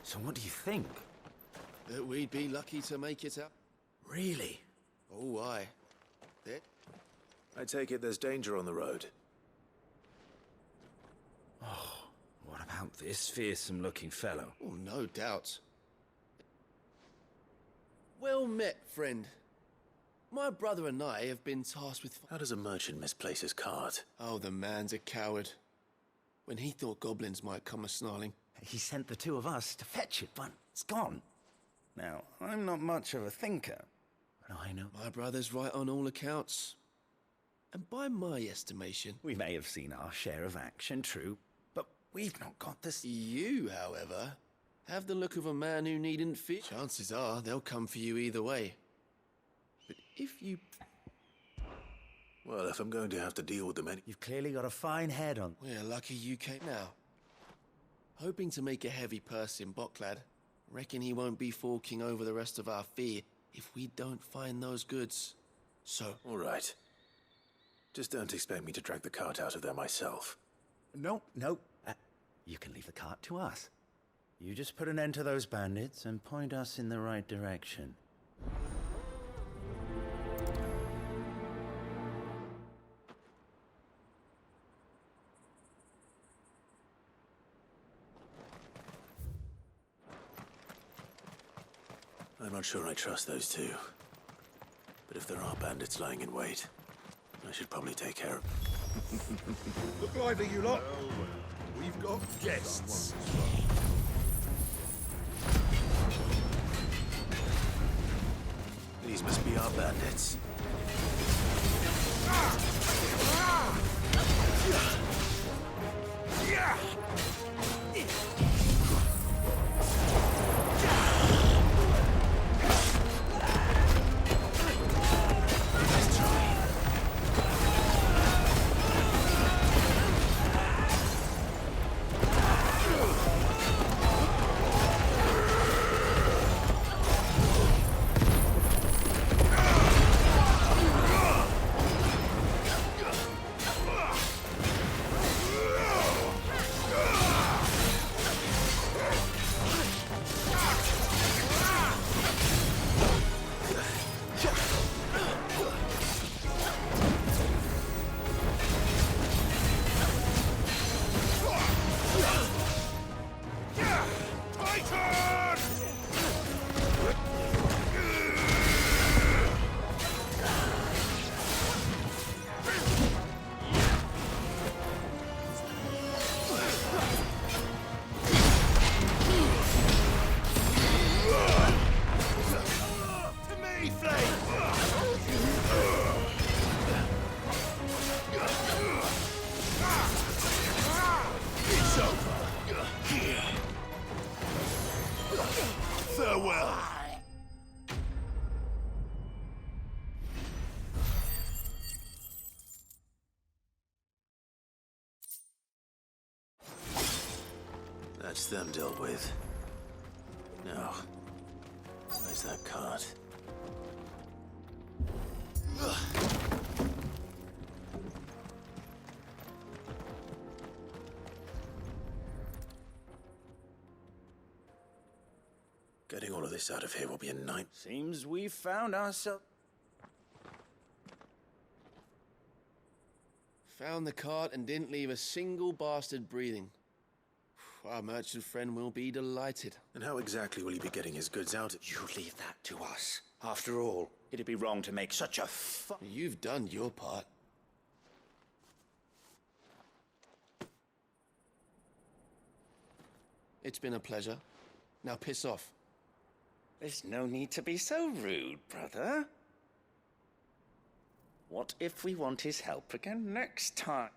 So what do you think? that we'd be lucky to make it out. Really? Oh, aye. I take it there's danger on the road. Oh, what about this fearsome-looking fellow? Oh, no doubt. Well met, friend. My brother and I have been tasked with... How does a merchant misplace his cart? Oh, the man's a coward. When he thought goblins might come a-snarling... He sent the two of us to fetch it, but it's gone. Now, I'm not much of a thinker, but I know... My brother's right on all accounts. And by my estimation... We may have seen our share of action, true, but we've not got this... You, however, have the look of a man who needn't fear. Chances are they'll come for you either way. But if you... Well, if I'm going to have to deal with them You've clearly got a fine head on... We're lucky you came now. Hoping to make a heavy purse in Bocklad. Reckon he won't be forking over the rest of our fee if we don't find those goods. So... All right. Just don't expect me to drag the cart out of there myself. No. You can leave the cart to us. You just put an end to those bandits and point us in the right direction. I'm not sure I trust those two. But if there are bandits lying in wait, I should probably take care of them. Look lively, you lot. We've got guests. These must be our bandits. That's them dealt with. Now, where's that cart? Getting all of this out of here will be a night. Seems we've found ourselves... Found the cart and didn't leave a single bastard breathing. Our merchant friend will be delighted. And how exactly will he be getting his goods out? You leave that to us. After all, it'd be wrong to make such a You've done your part. It's been a pleasure. Now piss off. There's no need to be so rude, brother. What if we want his help again next time?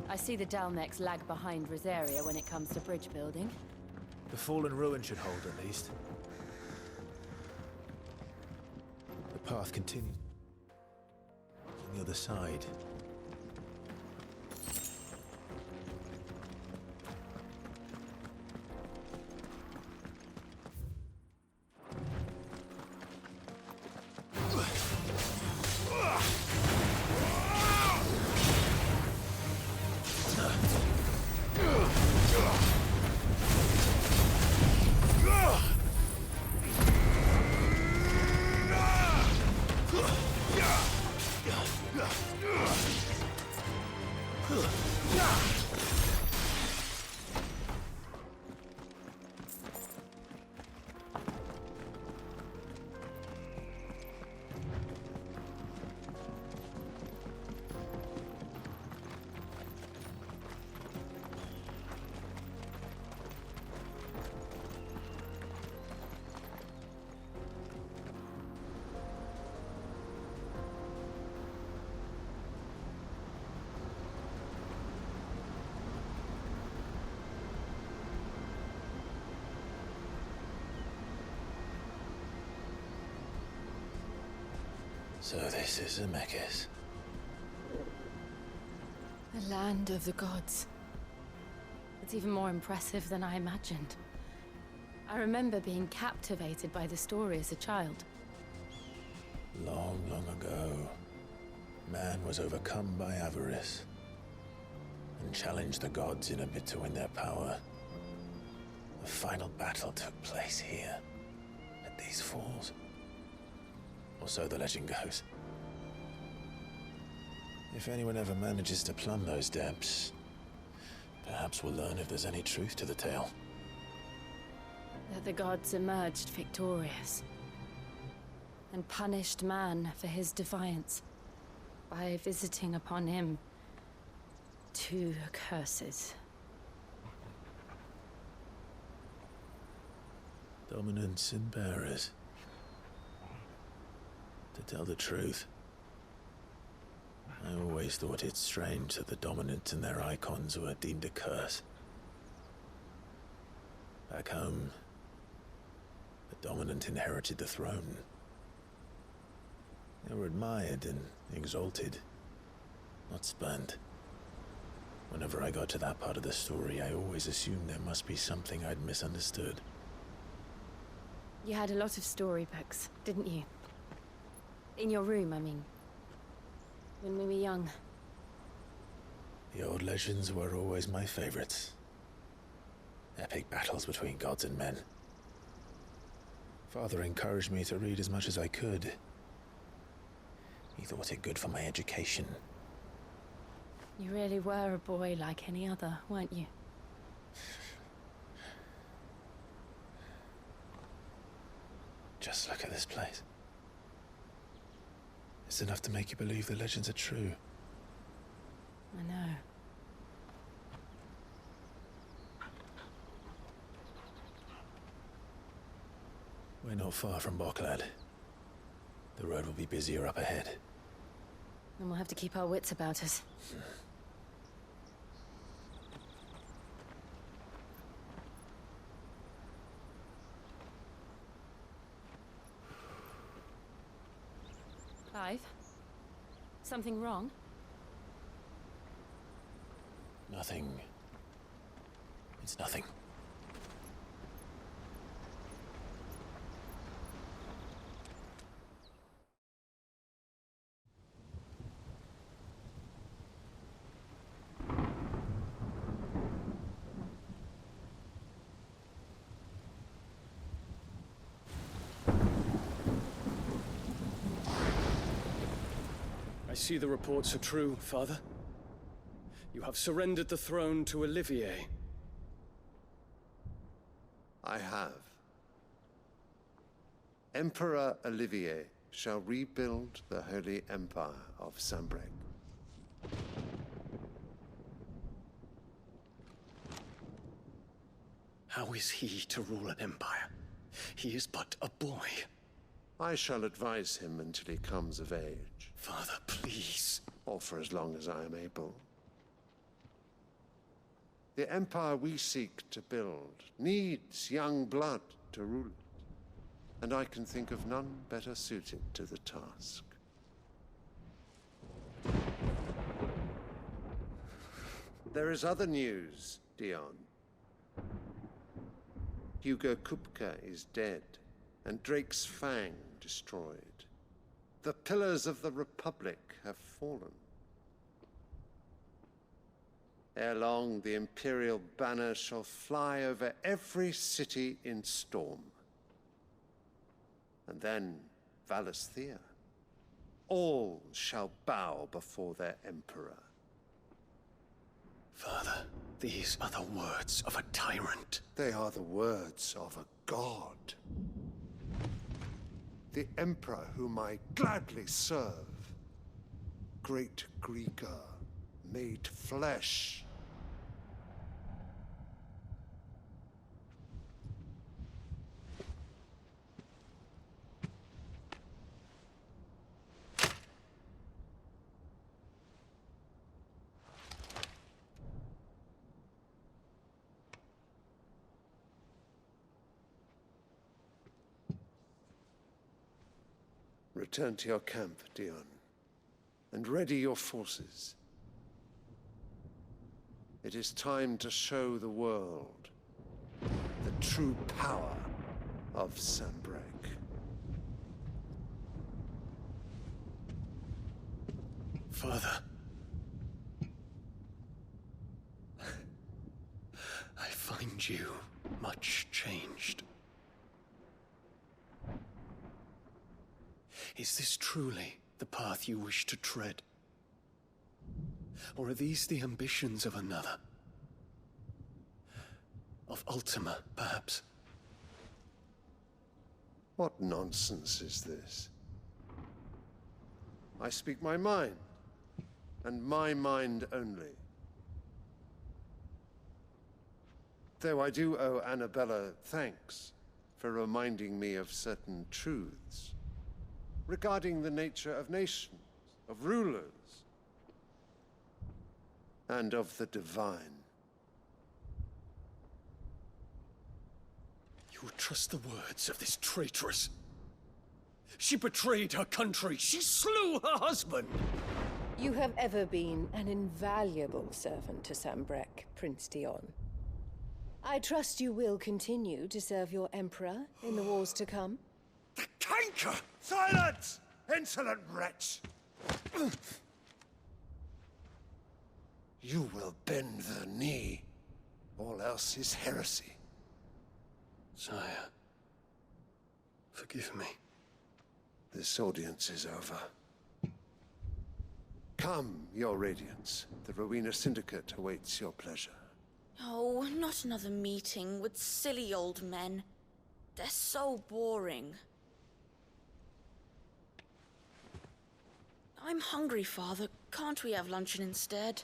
I see the Dalmex lag behind Rosaria when it comes to bridge building. The fallen ruin should hold, at least. The path continues. On the other side. So this is Zemeckis. The land of the gods. It's even more impressive than I imagined. I remember being captivated by the story as a child. Long, long ago, man was overcome by avarice and challenged the gods in a bid to win their power. The final battle took place here, at these falls. Or so the legend goes. If anyone ever manages to plumb those depths, perhaps we'll learn if there's any truth to the tale. That the gods emerged victorious and punished man for his defiance by visiting upon him 2 curses. Dominants and bearers. To tell the truth, I always thought it strange that the dominant and their icons were deemed a curse. Back home, the dominant inherited the throne. They were admired and exalted, not spurned. Whenever I got to that part of the story, I always assumed there must be something I'd misunderstood. You had a lot of storybooks, didn't you? In your room, I mean. When we were young. The old legends were always my favorites. Epic battles between gods and men. Father encouraged me to read as much as I could. He thought it good for my education. You really were a boy like any other, weren't you? Just look at this place. It's enough to make you believe the legends are true. I know. We're not far from Boklad. The road will be busier up ahead. And we'll have to keep our wits about us. Clive? Something wrong? Nothing. It's nothing. I see the reports are true, Father. You have surrendered the throne to Olivier. I have. Emperor Olivier shall rebuild the Holy Empire of Sambrec. How is he to rule an empire? He is but a boy. I shall advise him until he comes of age. Father, please. Or for as long as I am able. The empire we seek to build needs young blood to rule it, and I can think of none better suited to the task. There is other news, Dion. Hugo Kupka is dead, and Drake's Fang destroyed. The pillars of the Republic have fallen. Ere long, the Imperial banner shall fly over every city in Storm. And then Valisthea. All shall bow before their Emperor. Father, these are the words of a tyrant. They are the words of a god. The Emperor whom I gladly serve. Great Greeker, made flesh. Return to your camp, Dion, and ready your forces. It is time to show the world the true power of Sanbreque. Father. I find you much changed. Is this truly the path you wish to tread? Or are these the ambitions of another? Of Ultima, perhaps? What nonsense is this? I speak my mind, and my mind only. Though I do owe Annabella thanks for reminding me of certain truths regarding the nature of nations, of rulers, and of the divine. You would trust the words of this traitress? She betrayed her country. She slew her husband. You have ever been an invaluable servant to Sanbreque, Prince Dion. I trust you will continue to serve your Emperor in the wars to come. The canker! Silence! Insolent wretch! You will bend the knee. All else is heresy. Sire, forgive me. This audience is over. Come, your Radiance. The Rowena Syndicate awaits your pleasure. Oh, not another meeting with silly old men. They're so boring. I'm hungry, Father. Can't we have luncheon instead?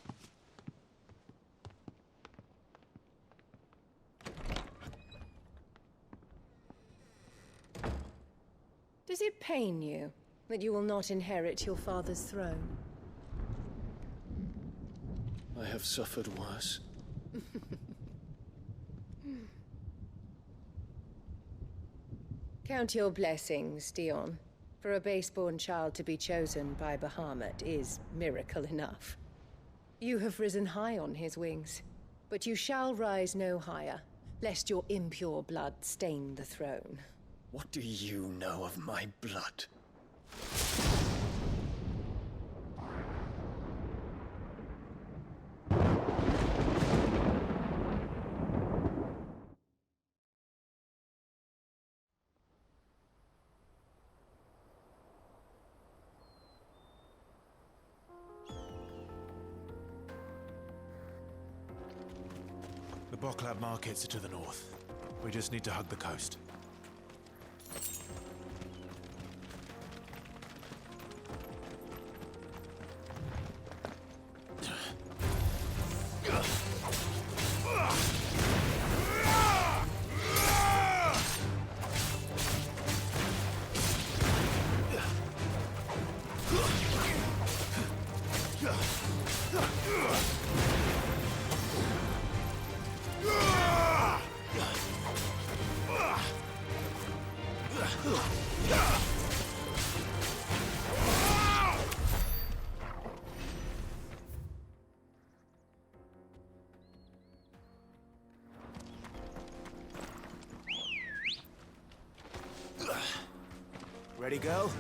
Does it pain you that you will not inherit your father's throne? I have suffered worse. Count your blessings, Dion. For a base-born child to be chosen by Bahamut is miracle enough. You have risen high on his wings, but you shall rise no higher, lest your impure blood stain the throne. What do you know of my blood? The Boklab markets are to the north. We just need to hug the coast. Ready, go?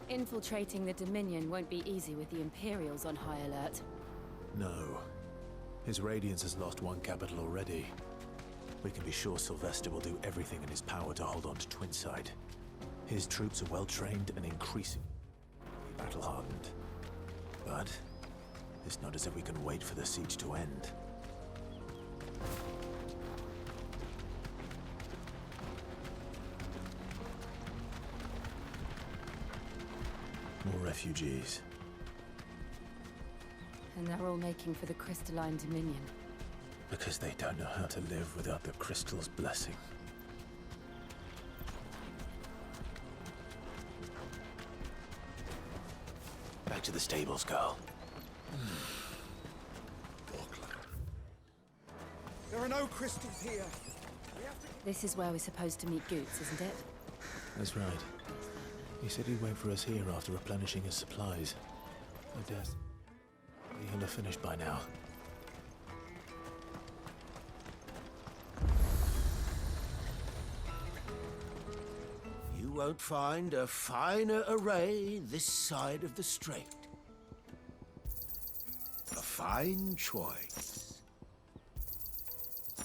Infiltrating the Dominion won't be easy with the Imperials on high alert. No. His Radiance has lost one capital already. We can be sure Sylvester will do everything in his power to hold on to Twinside. His troops are well-trained and increasingly battle-hardened. But it's not as if we can wait for the siege to end. More refugees. And they're all making for the Crystalline Dominion. Because they don't know how to live without the Crystal's blessing. Back to the stables, girl. There are no crystals here. This is where we're supposed to meet Goots, isn't it? That's right. He said he'd wait for us here after replenishing his supplies. I guess he'll have finished by now. You won't find a finer array this side of the strait. A fine choice.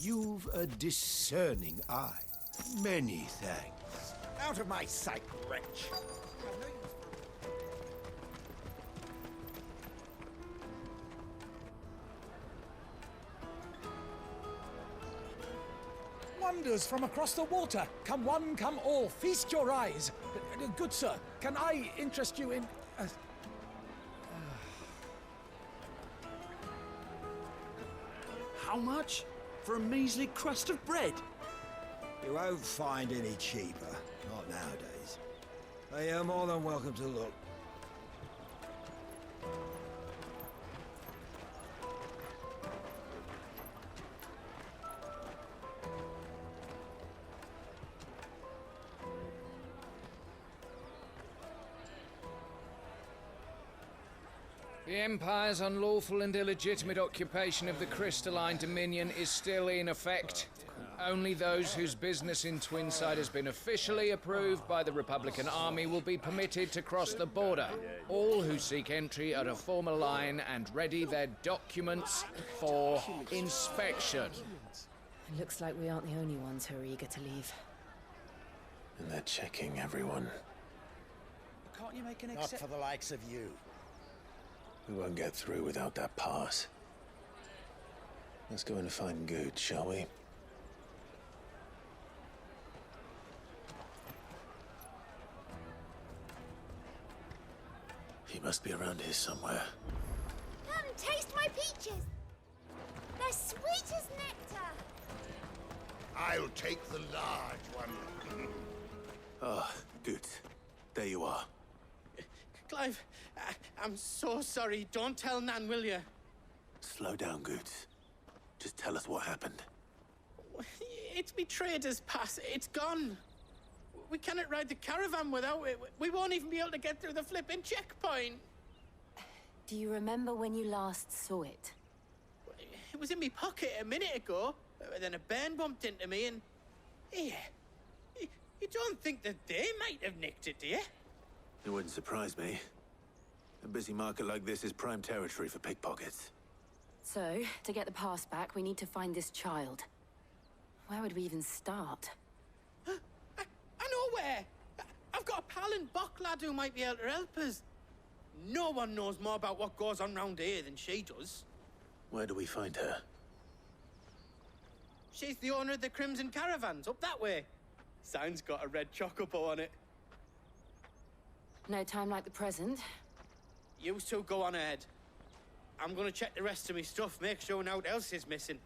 You've a discerning eye. Many thanks. Out of my sight, wretch! Wonders from across the water. Come one, come all. Feast your eyes. Good sir, can I interest you in... How much? For a measly crust of bread? You won't find any cheaper. Not nowadays. But you're more than welcome to look. The Empire's unlawful and illegitimate occupation of the Crystalline Dominion is still in effect. Only those whose business in Twinside has been officially approved by the Republican Army will be permitted to cross the border. All who seek entry are to form a line and ready their documents for inspection. It looks like we aren't the only ones who are eager to leave. And they're checking everyone. Can't you make an Not for the likes of you. We won't get through without that pass. Let's go and find Good, shall we? He must be around here somewhere. Come, taste my peaches! They're sweet as nectar! I'll take the large one. Ah, Good. There you are. Clive, I'm so sorry. Don't tell Nan, will you? Slow down, Good. Just tell us what happened. It's me trader's pass. It's gone. We cannot ride the caravan without it. We won't even be able to get through the flipping checkpoint. Do you remember when you last saw it? It was in my pocket a minute ago. Then a bairn bumped into me and... Here. You don't think that they might have nicked it, do you? It wouldn't surprise me. A busy market like this is prime territory for pickpockets. So, to get the pass back, we need to find this child. Where would we even start? I know where! I've got a pal in Bocklad who might be able to help us. No one knows more about what goes on round here than she does. Where do we find her? She's the owner of the Crimson Caravans, up that way. Sign's got a red chocobo on it. No time like the present. You two go on ahead. I'm gonna check the rest of my stuff, make sure naught else is missing.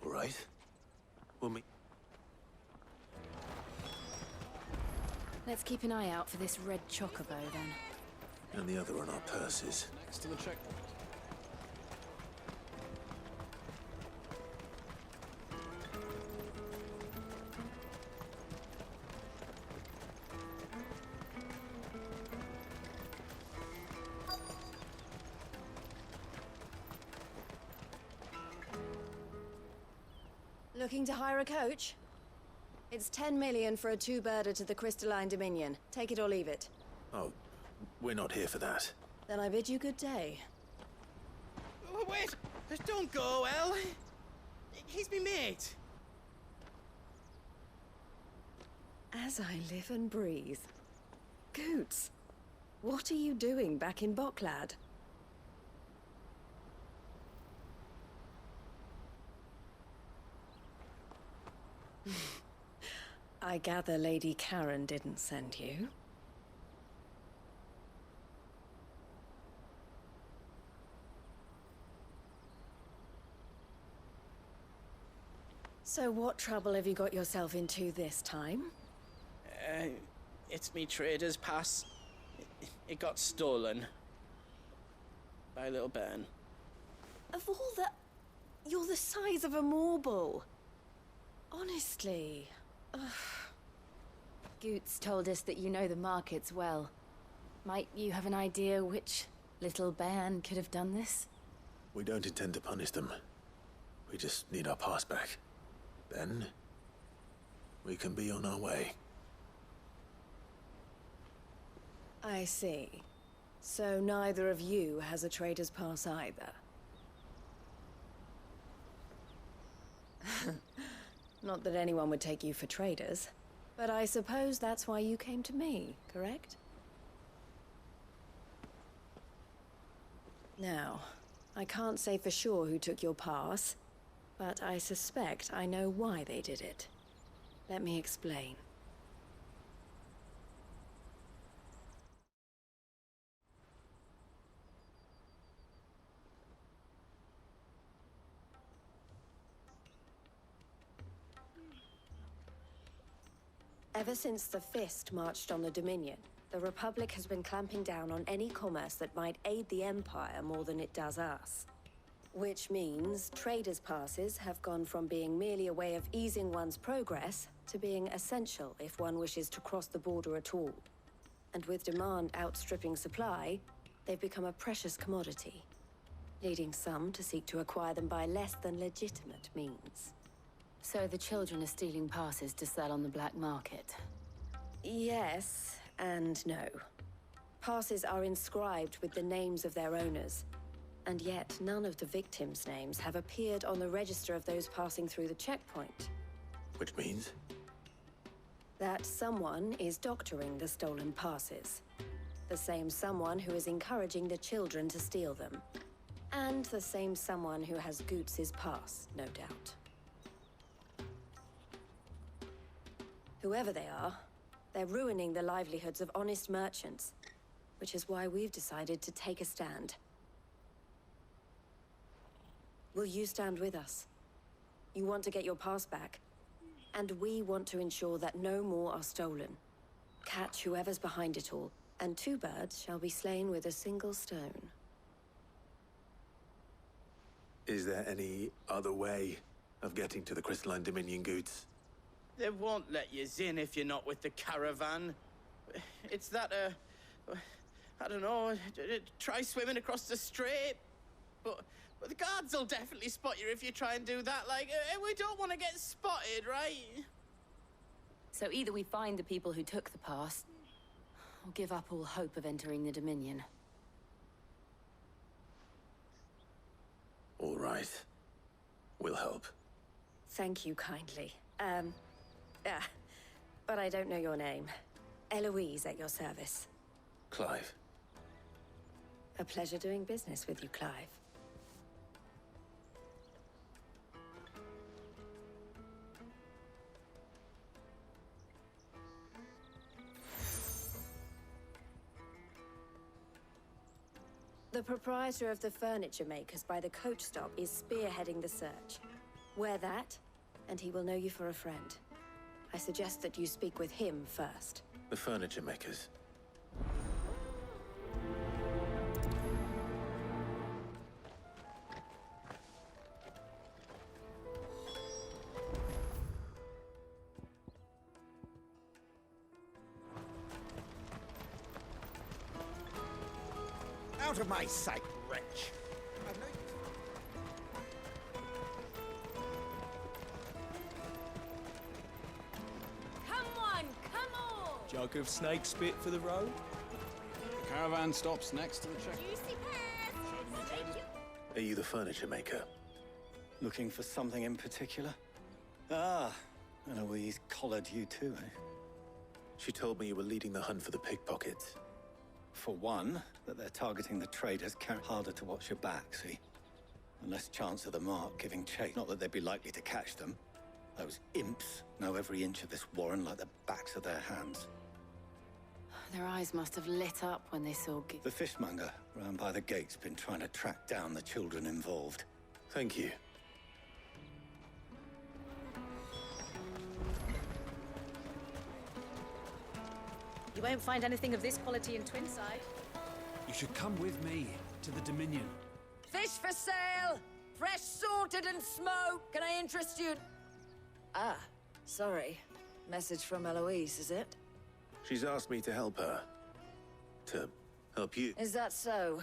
All right. We'll meet... Let's keep an eye out for this red chocobo, then. And the other on our purses. Next to the checkpoint. Looking to hire a coach? It's 10 million for a two-birder to the Crystalline Dominion. Take it or leave it. Oh, we're not here for that. Then I bid you good day. Oh, wait! Don't go, El. He's me mate. As I live and breathe. Goots, what are you doing back in Bocklad? I gather Lady Karen didn't send you. So what trouble have you got yourself into this time? It's me trader's pass. It got stolen. By a little bairn. Of all the... You're the size of a marble. Honestly... Ugh. Goots told us that you know the markets well. Might you have an idea which little band could have done this? We don't intend to punish them. We just need our pass back. Then, we can be on our way. I see. So neither of you has a trader's pass either. Not that anyone would take you for traders, but I suppose that's why you came to me, correct? Now, I can't say for sure who took your pass, but I suspect I know why they did it. Let me explain. Ever since the Fist marched on the Dominion, the Republic has been clamping down on any commerce that might aid the Empire more than it does us. Which means traders' passes have gone from being merely a way of easing one's progress to being essential if one wishes to cross the border at all. And with demand outstripping supply, they've become a precious commodity, leading some to seek to acquire them by less than legitimate means. So the children are stealing passes to sell on the black market? Yes and no. Passes are inscribed with the names of their owners, and yet none of the victims' names have appeared on the register of those passing through the checkpoint. Which means? That someone is doctoring the stolen passes. The same someone who is encouraging the children to steal them. And the same someone who has Goots' pass, no doubt. Whoever they are, they're ruining the livelihoods of honest merchants, which is why we've decided to take a stand. Will you stand with us? You want to get your pass back, and we want to ensure that no more are stolen. Catch whoever's behind it all, and two birds shall be slain with a single stone. Is there any other way of getting to the Crystalline Dominion Goots? They won't let you in if you're not with the caravan. It's that, I don't know, try swimming across the strait. But the guards will definitely spot you if you try and do that. Like, we don't want to get spotted, right? So either we find the people who took the pass, or give up all hope of entering the Dominion. All right. We'll help. Thank you kindly. But I don't know your name. Eloise at your service. Clive. A pleasure doing business with you, Clive. The proprietor of the furniture makers by the coach stop is spearheading the search. Wear that, and he will know you for a friend. I suggest that you speak with him first. The furniture makers. Out of my sight, wretch! Jug of snake spit for the road? The caravan stops next to the check. Juicy pears! Are you the furniture maker? Looking for something in particular? Ah, Eloise collared you too, eh? She told me you were leading the hunt for the pickpockets. For one, that they're targeting the traders, harder to watch your back, see? And less chance of the mark giving chase. Not that they'd be likely to catch them. Those imps know every inch of this warren like the backs of their hands. Their eyes must have lit up when they saw The fishmonger round by the gate's been trying to track down the children involved. Thank you. You won't find anything of this quality in Twinside. You should come with me to the Dominion. Fish for sale! Fresh sorted and smoked! Can I interest you? Ah, sorry. Message from Eloise, is it? She's asked me to help her. To help you. Is that so?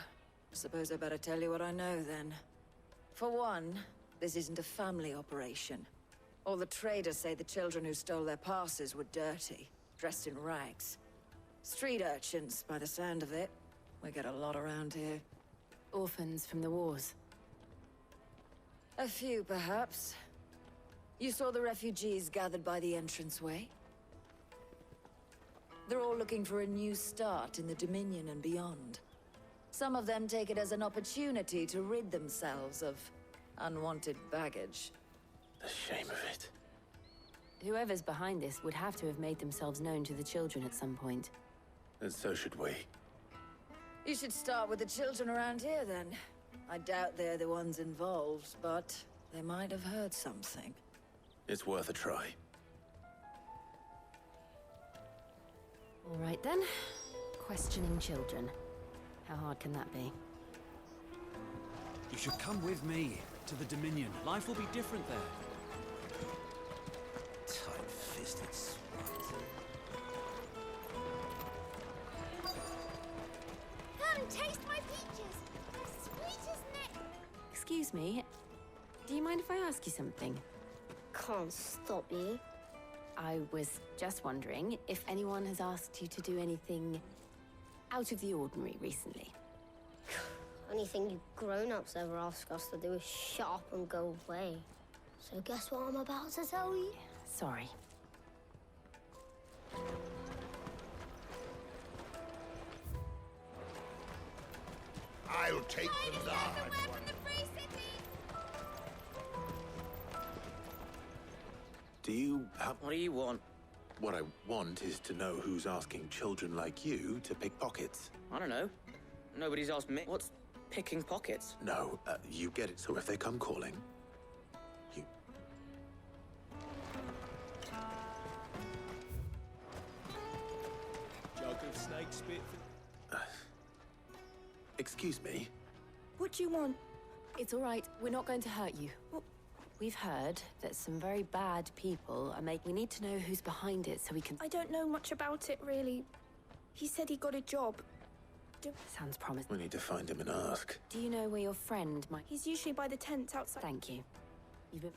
Suppose I better tell you what I know, then. For one, this isn't a family operation. All the traders say the children who stole their passes were dirty, dressed in rags. Street urchins, by the sound of it. We get a lot around here. Orphans from the wars. A few, perhaps. You saw the refugees gathered by the entranceway? They're all looking for a new start in the Dominion and beyond. Some of them take it as an opportunity to rid themselves of unwanted baggage. The shame of it. Whoever's behind this would have to have made themselves known to the children at some point. And so should we. You should start with the children around here, then. I doubt they're the ones involved, but they might have heard something. It's worth a try. All right, then. Questioning children. How hard can that be? You should come with me to the Dominion. Life will be different there. Tight-fisted swat. Come, taste my peaches. They're sweet as nectar. Excuse me. Do you mind if I ask you something? Can't stop you. I was just wondering if anyone has asked you to do anything out of the ordinary recently. Anything you grown-ups ever ask us to do is shut up and go away. So guess what I'm about to tell you? Sorry. I'll take the large one. Do you have... What do you want? What I want is to know who's asking children like you to pick pockets. I don't know. Nobody's asked me. What's picking pockets? No, you get it. So if they come calling, you... Jug of snake spit for... Excuse me? What do you want? It's all right. We're not going to hurt you. We've heard that some very bad people are making... We need to know who's behind it so we can... I don't know much about it, really. He said he got a job. Sounds promising. We need to find him and ask. Do you know where your friend might... He's usually by the tents outside. Thank you. You've been...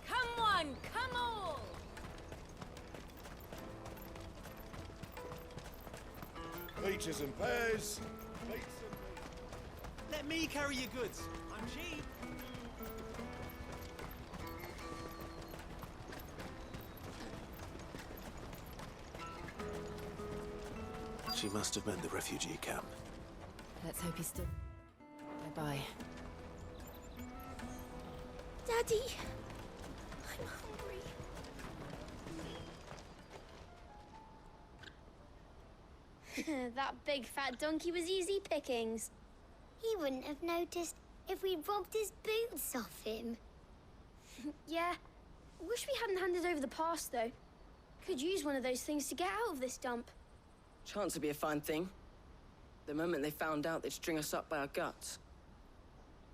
Come on, come all! Peaches and pears. Let me carry your goods. I'm cheap. She must have meant the refugee camp. Let's hope he's still... Bye-bye. Daddy! I'm hungry. That big fat donkey was easy pickings. He wouldn't have noticed if we'd robbed his boots off him. Yeah. Wish we hadn't handed over the pass, though. Could use one of those things to get out of this dump. Chance would be a fine thing. The moment they found out, they'd string us up by our guts.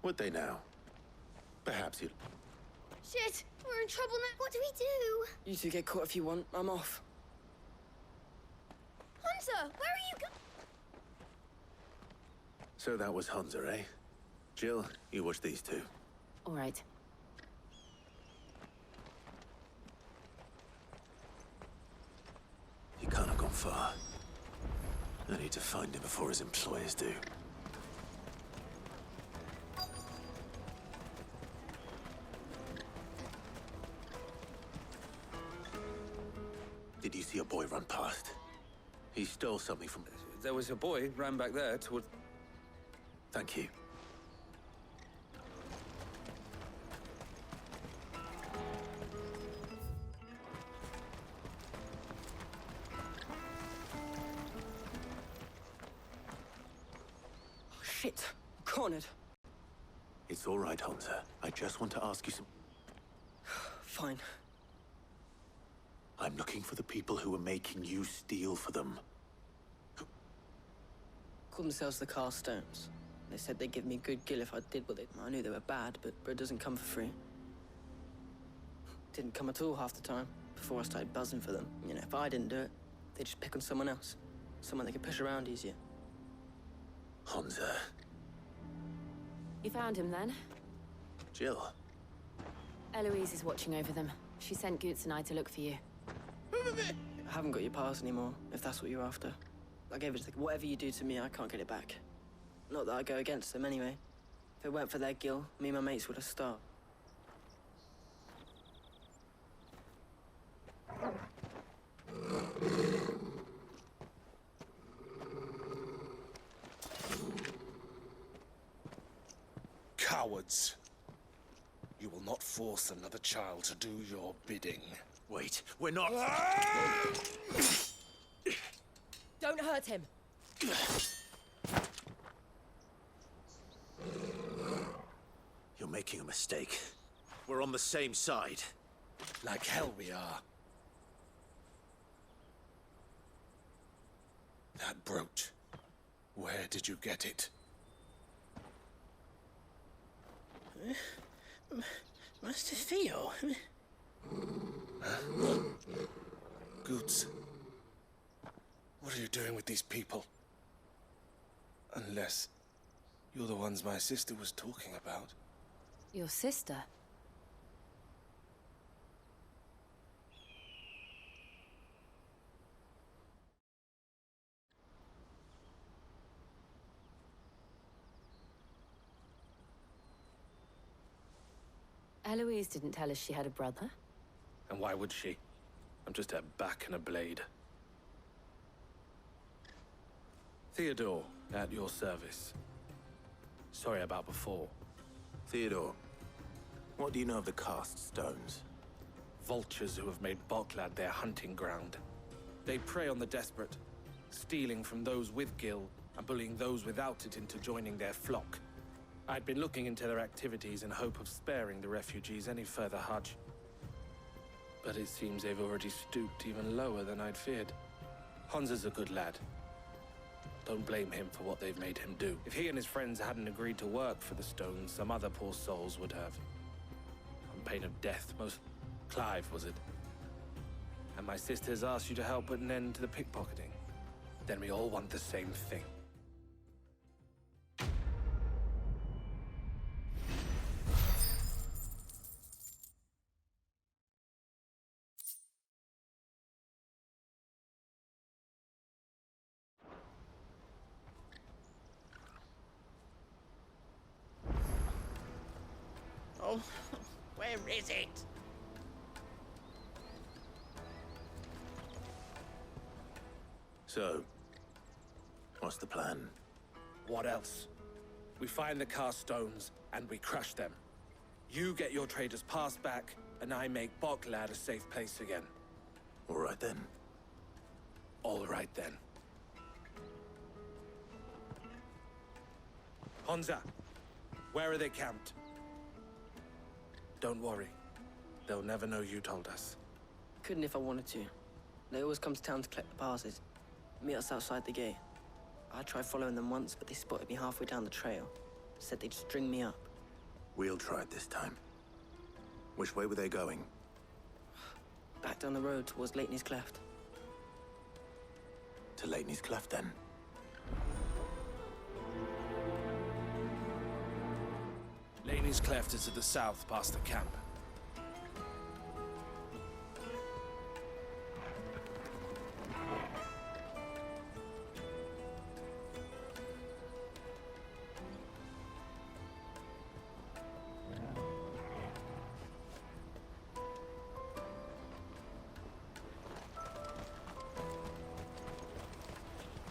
Would they now? Perhaps you... Shit! We're in trouble now. What do we do? You two get caught if you want. I'm off. Hunter! Where are you go... So that was Hunter, eh? Jill, you watch these two. All right. He can't have gone far. I need to find him before his employers do. Did you see a boy run past? He stole something from... There was a boy ran back there toward... Thank you. Shit! I'm cornered. It's all right, Hunter. I just want to ask you some... Fine. I'm looking for the people who are making you steal for them. Call themselves the Carstones. They said they'd give me good gil if I did what they... I knew they were bad, but bread doesn't come for free. Didn't come at all half the time, before I started buzzing for them. You know, if I didn't do it, they'd just pick on someone else. Someone they could push around easier. Hansa. You found him then? Jill. Eloise is watching over them. She sent Goots and I to look for you. I haven't got your pass anymore, if that's what you're after. I gave it to whatever you do to me, I can't get it back. Not that I go against them anyway. If it weren't for their gil, me and my mates would have starved. Cowards! You will not force another child to do your bidding. Wait, we're not... Don't hurt him. You're making a mistake. We're on the same side. Like hell we are. That brooch. Where did you get it? Master Theo? Goots. What are you doing with these people? Unless you're the ones my sister was talking about. Your sister? Eloise didn't tell us she had a brother. And why would she? I'm just a back and a blade. Theodore, at your service. Sorry about before. Theodore, what do you know of the cast stones? Vultures who have made Boklad their hunting ground. They prey on the desperate, stealing from those with gil and bullying those without it into joining their flock. I'd been looking into their activities in hope of sparing the refugees any further hudge. But it seems they've already stooped even lower than I'd feared. Hansa's a good lad. Don't blame him for what they've made him do. If he and his friends hadn't agreed to work for the stones, some other poor souls would have. On pain of death, most... Clive, was it? And my sisters asked you to help put an end to the pickpocketing. Then we all want the same thing. Oh, where is it? So, what's the plan? What else? We find the cast stones and we crush them. You get your trader's pass back, and I make Boklad a safe place again. All right then. All right then. Hansa, where are they camped? Don't worry. They'll never know you told us. Couldn't if I wanted to. They always come to town to collect the passes. Meet us outside the gate. I tried following them once, but they spotted me halfway down the trail. Said they'd string me up. We'll try it this time. Which way were they going? Back down the road towards Lateney's Cleft. To Lateney's Cleft, then? Laney's Cleft is to the south, past the camp.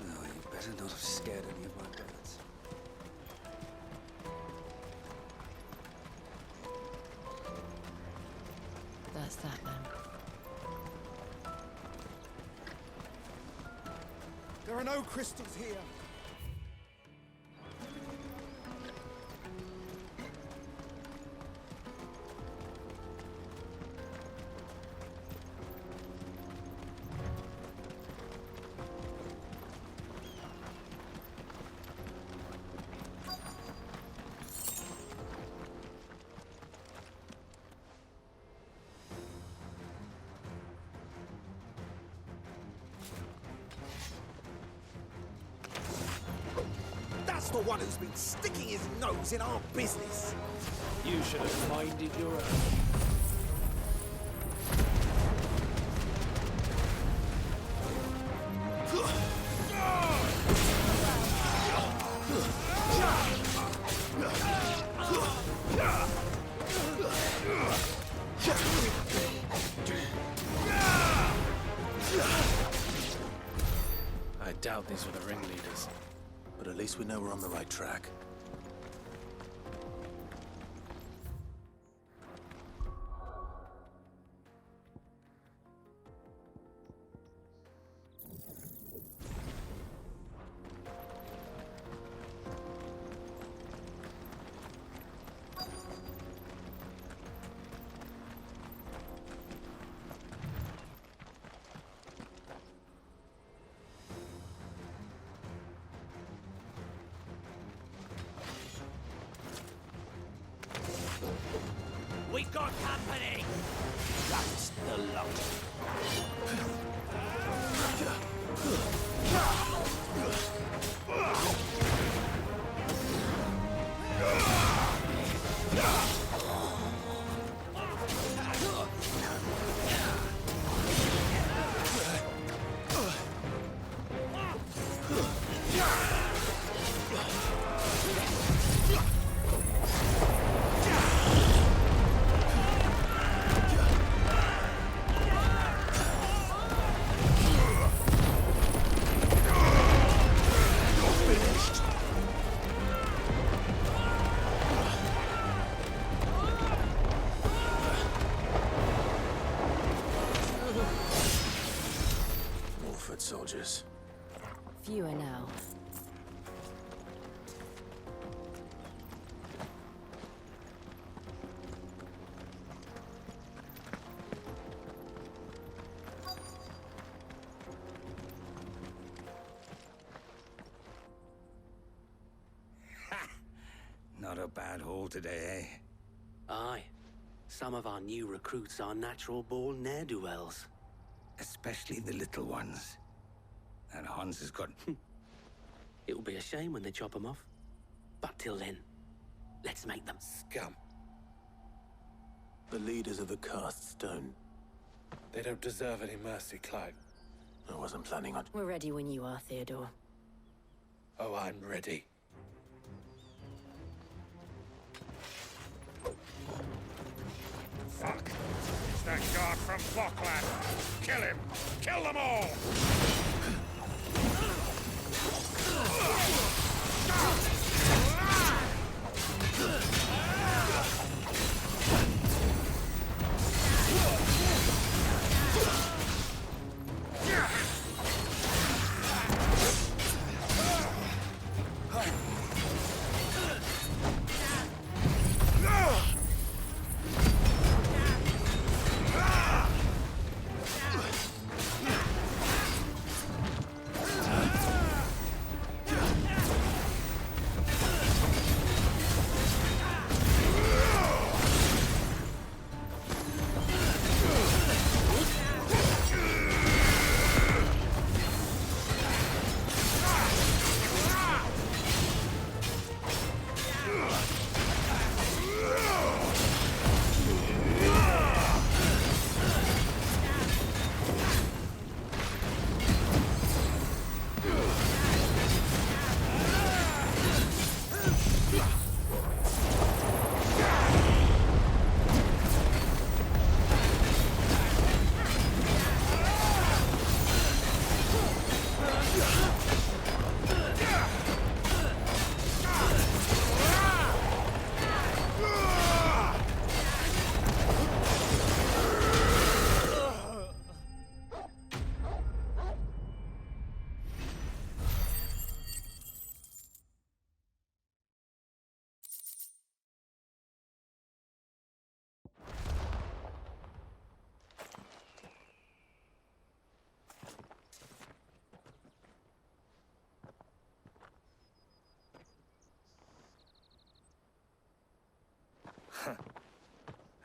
No, you better not have scared any of my birds. That's that then. There are no crystals here. one who's been sticking his nose in our business. You should have minded your own. I doubt these were the ringleaders, but at least we know we're on the right track. We've got company! That's the lot. Soldiers. Fewer now. Not a bad haul today, eh? Aye. Some of our new recruits are natural-born ne'er-do-wells. Especially the little ones. And Hans has got... It will be a shame when they chop them off. But till then, let's make them scum. The leaders of the castes don't. They don't deserve any mercy, Clive. I wasn't planning on... We're ready when you are, Theodore. Oh, I'm ready. Fuck! It's that guard from Bockland! Kill him! Kill them all!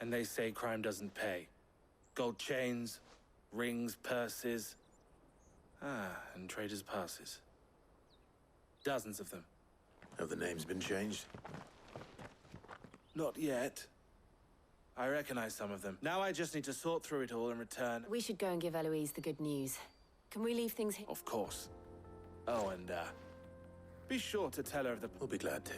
And they say crime doesn't pay. Gold chains, rings, purses. And traders' passes. Dozens of them. Have the names been changed? Not yet. I recognize some of them. Now I just need to sort through it all and return. We should go and give Eloise the good news. Can we leave things here? Of course. Oh, and, be sure to tell her of the... We'll be glad to.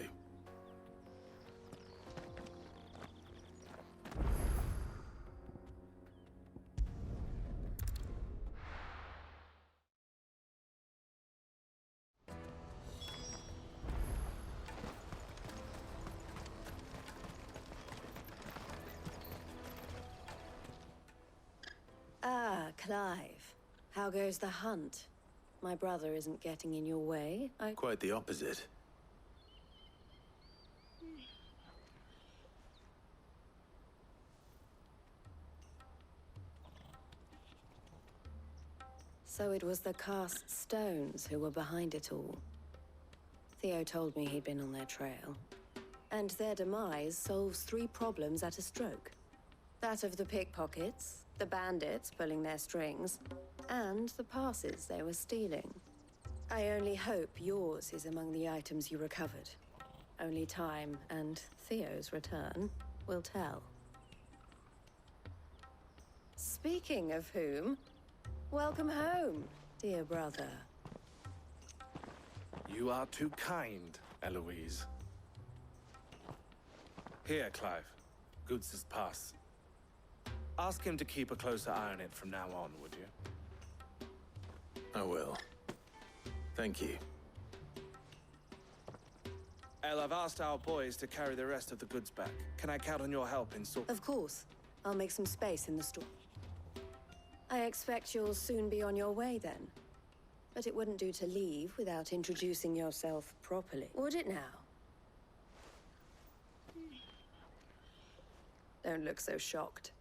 Ah, Clive. How goes the hunt? My brother isn't getting in your way. Quite the opposite. So it was the cast stones who were behind it all. Theo told me he'd been on their trail. And their demise solves 3 problems at a stroke. That of the pickpockets, the bandits pulling their strings, and the passes they were stealing. I only hope yours is among the items you recovered. Only time and Theo's return will tell. Speaking of whom, welcome home, dear brother. You are too kind, Eloise. Here, Clive. Goods' pass. Ask him to keep a closer eye on it from now on, would you? I will. Thank you. El, I've asked our boys to carry the rest of the goods back. Can I count on your help in sort? Of course. I'll make some space in the store. I expect you'll soon be on your way then. But it wouldn't do to leave without introducing yourself properly, would it now? Don't look so shocked.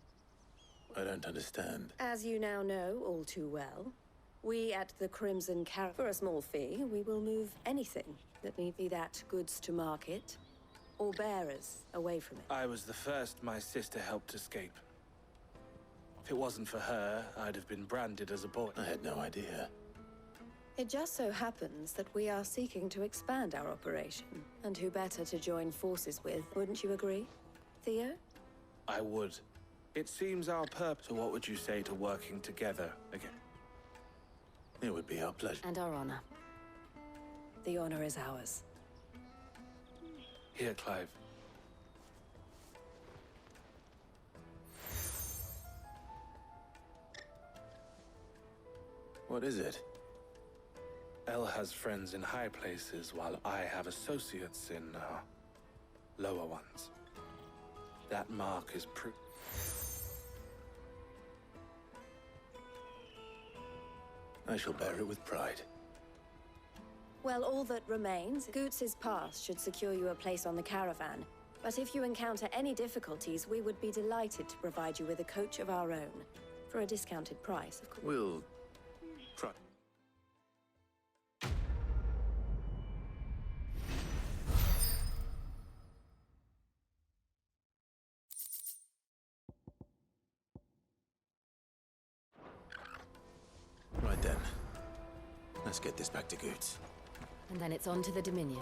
I don't understand. As you now know all too well, we at the Crimson Caravan, for a small fee, we will move anything that need be that goods to market or bearers away from it. I was the first my sister helped escape. If it wasn't for her, I'd have been branded as a boy. I had no idea. It just so happens that we are seeking to expand our operation, and who better to join forces with, wouldn't you agree, Theo? I would. It seems our purpose. So what would you say to working together again? It would be our pleasure. And our honor. The honor is ours. Here, Clive. What is it? El has friends in high places, while I have associates in, lower ones. That mark is I shall bear it with pride. Well, all that remains, Goots' pass should secure you a place on the caravan. But if you encounter any difficulties, we would be delighted to provide you with a coach of our own. For a discounted price, of course. We'll try. Right then. Let's get this back to Goots. And then it's on to the Dominion.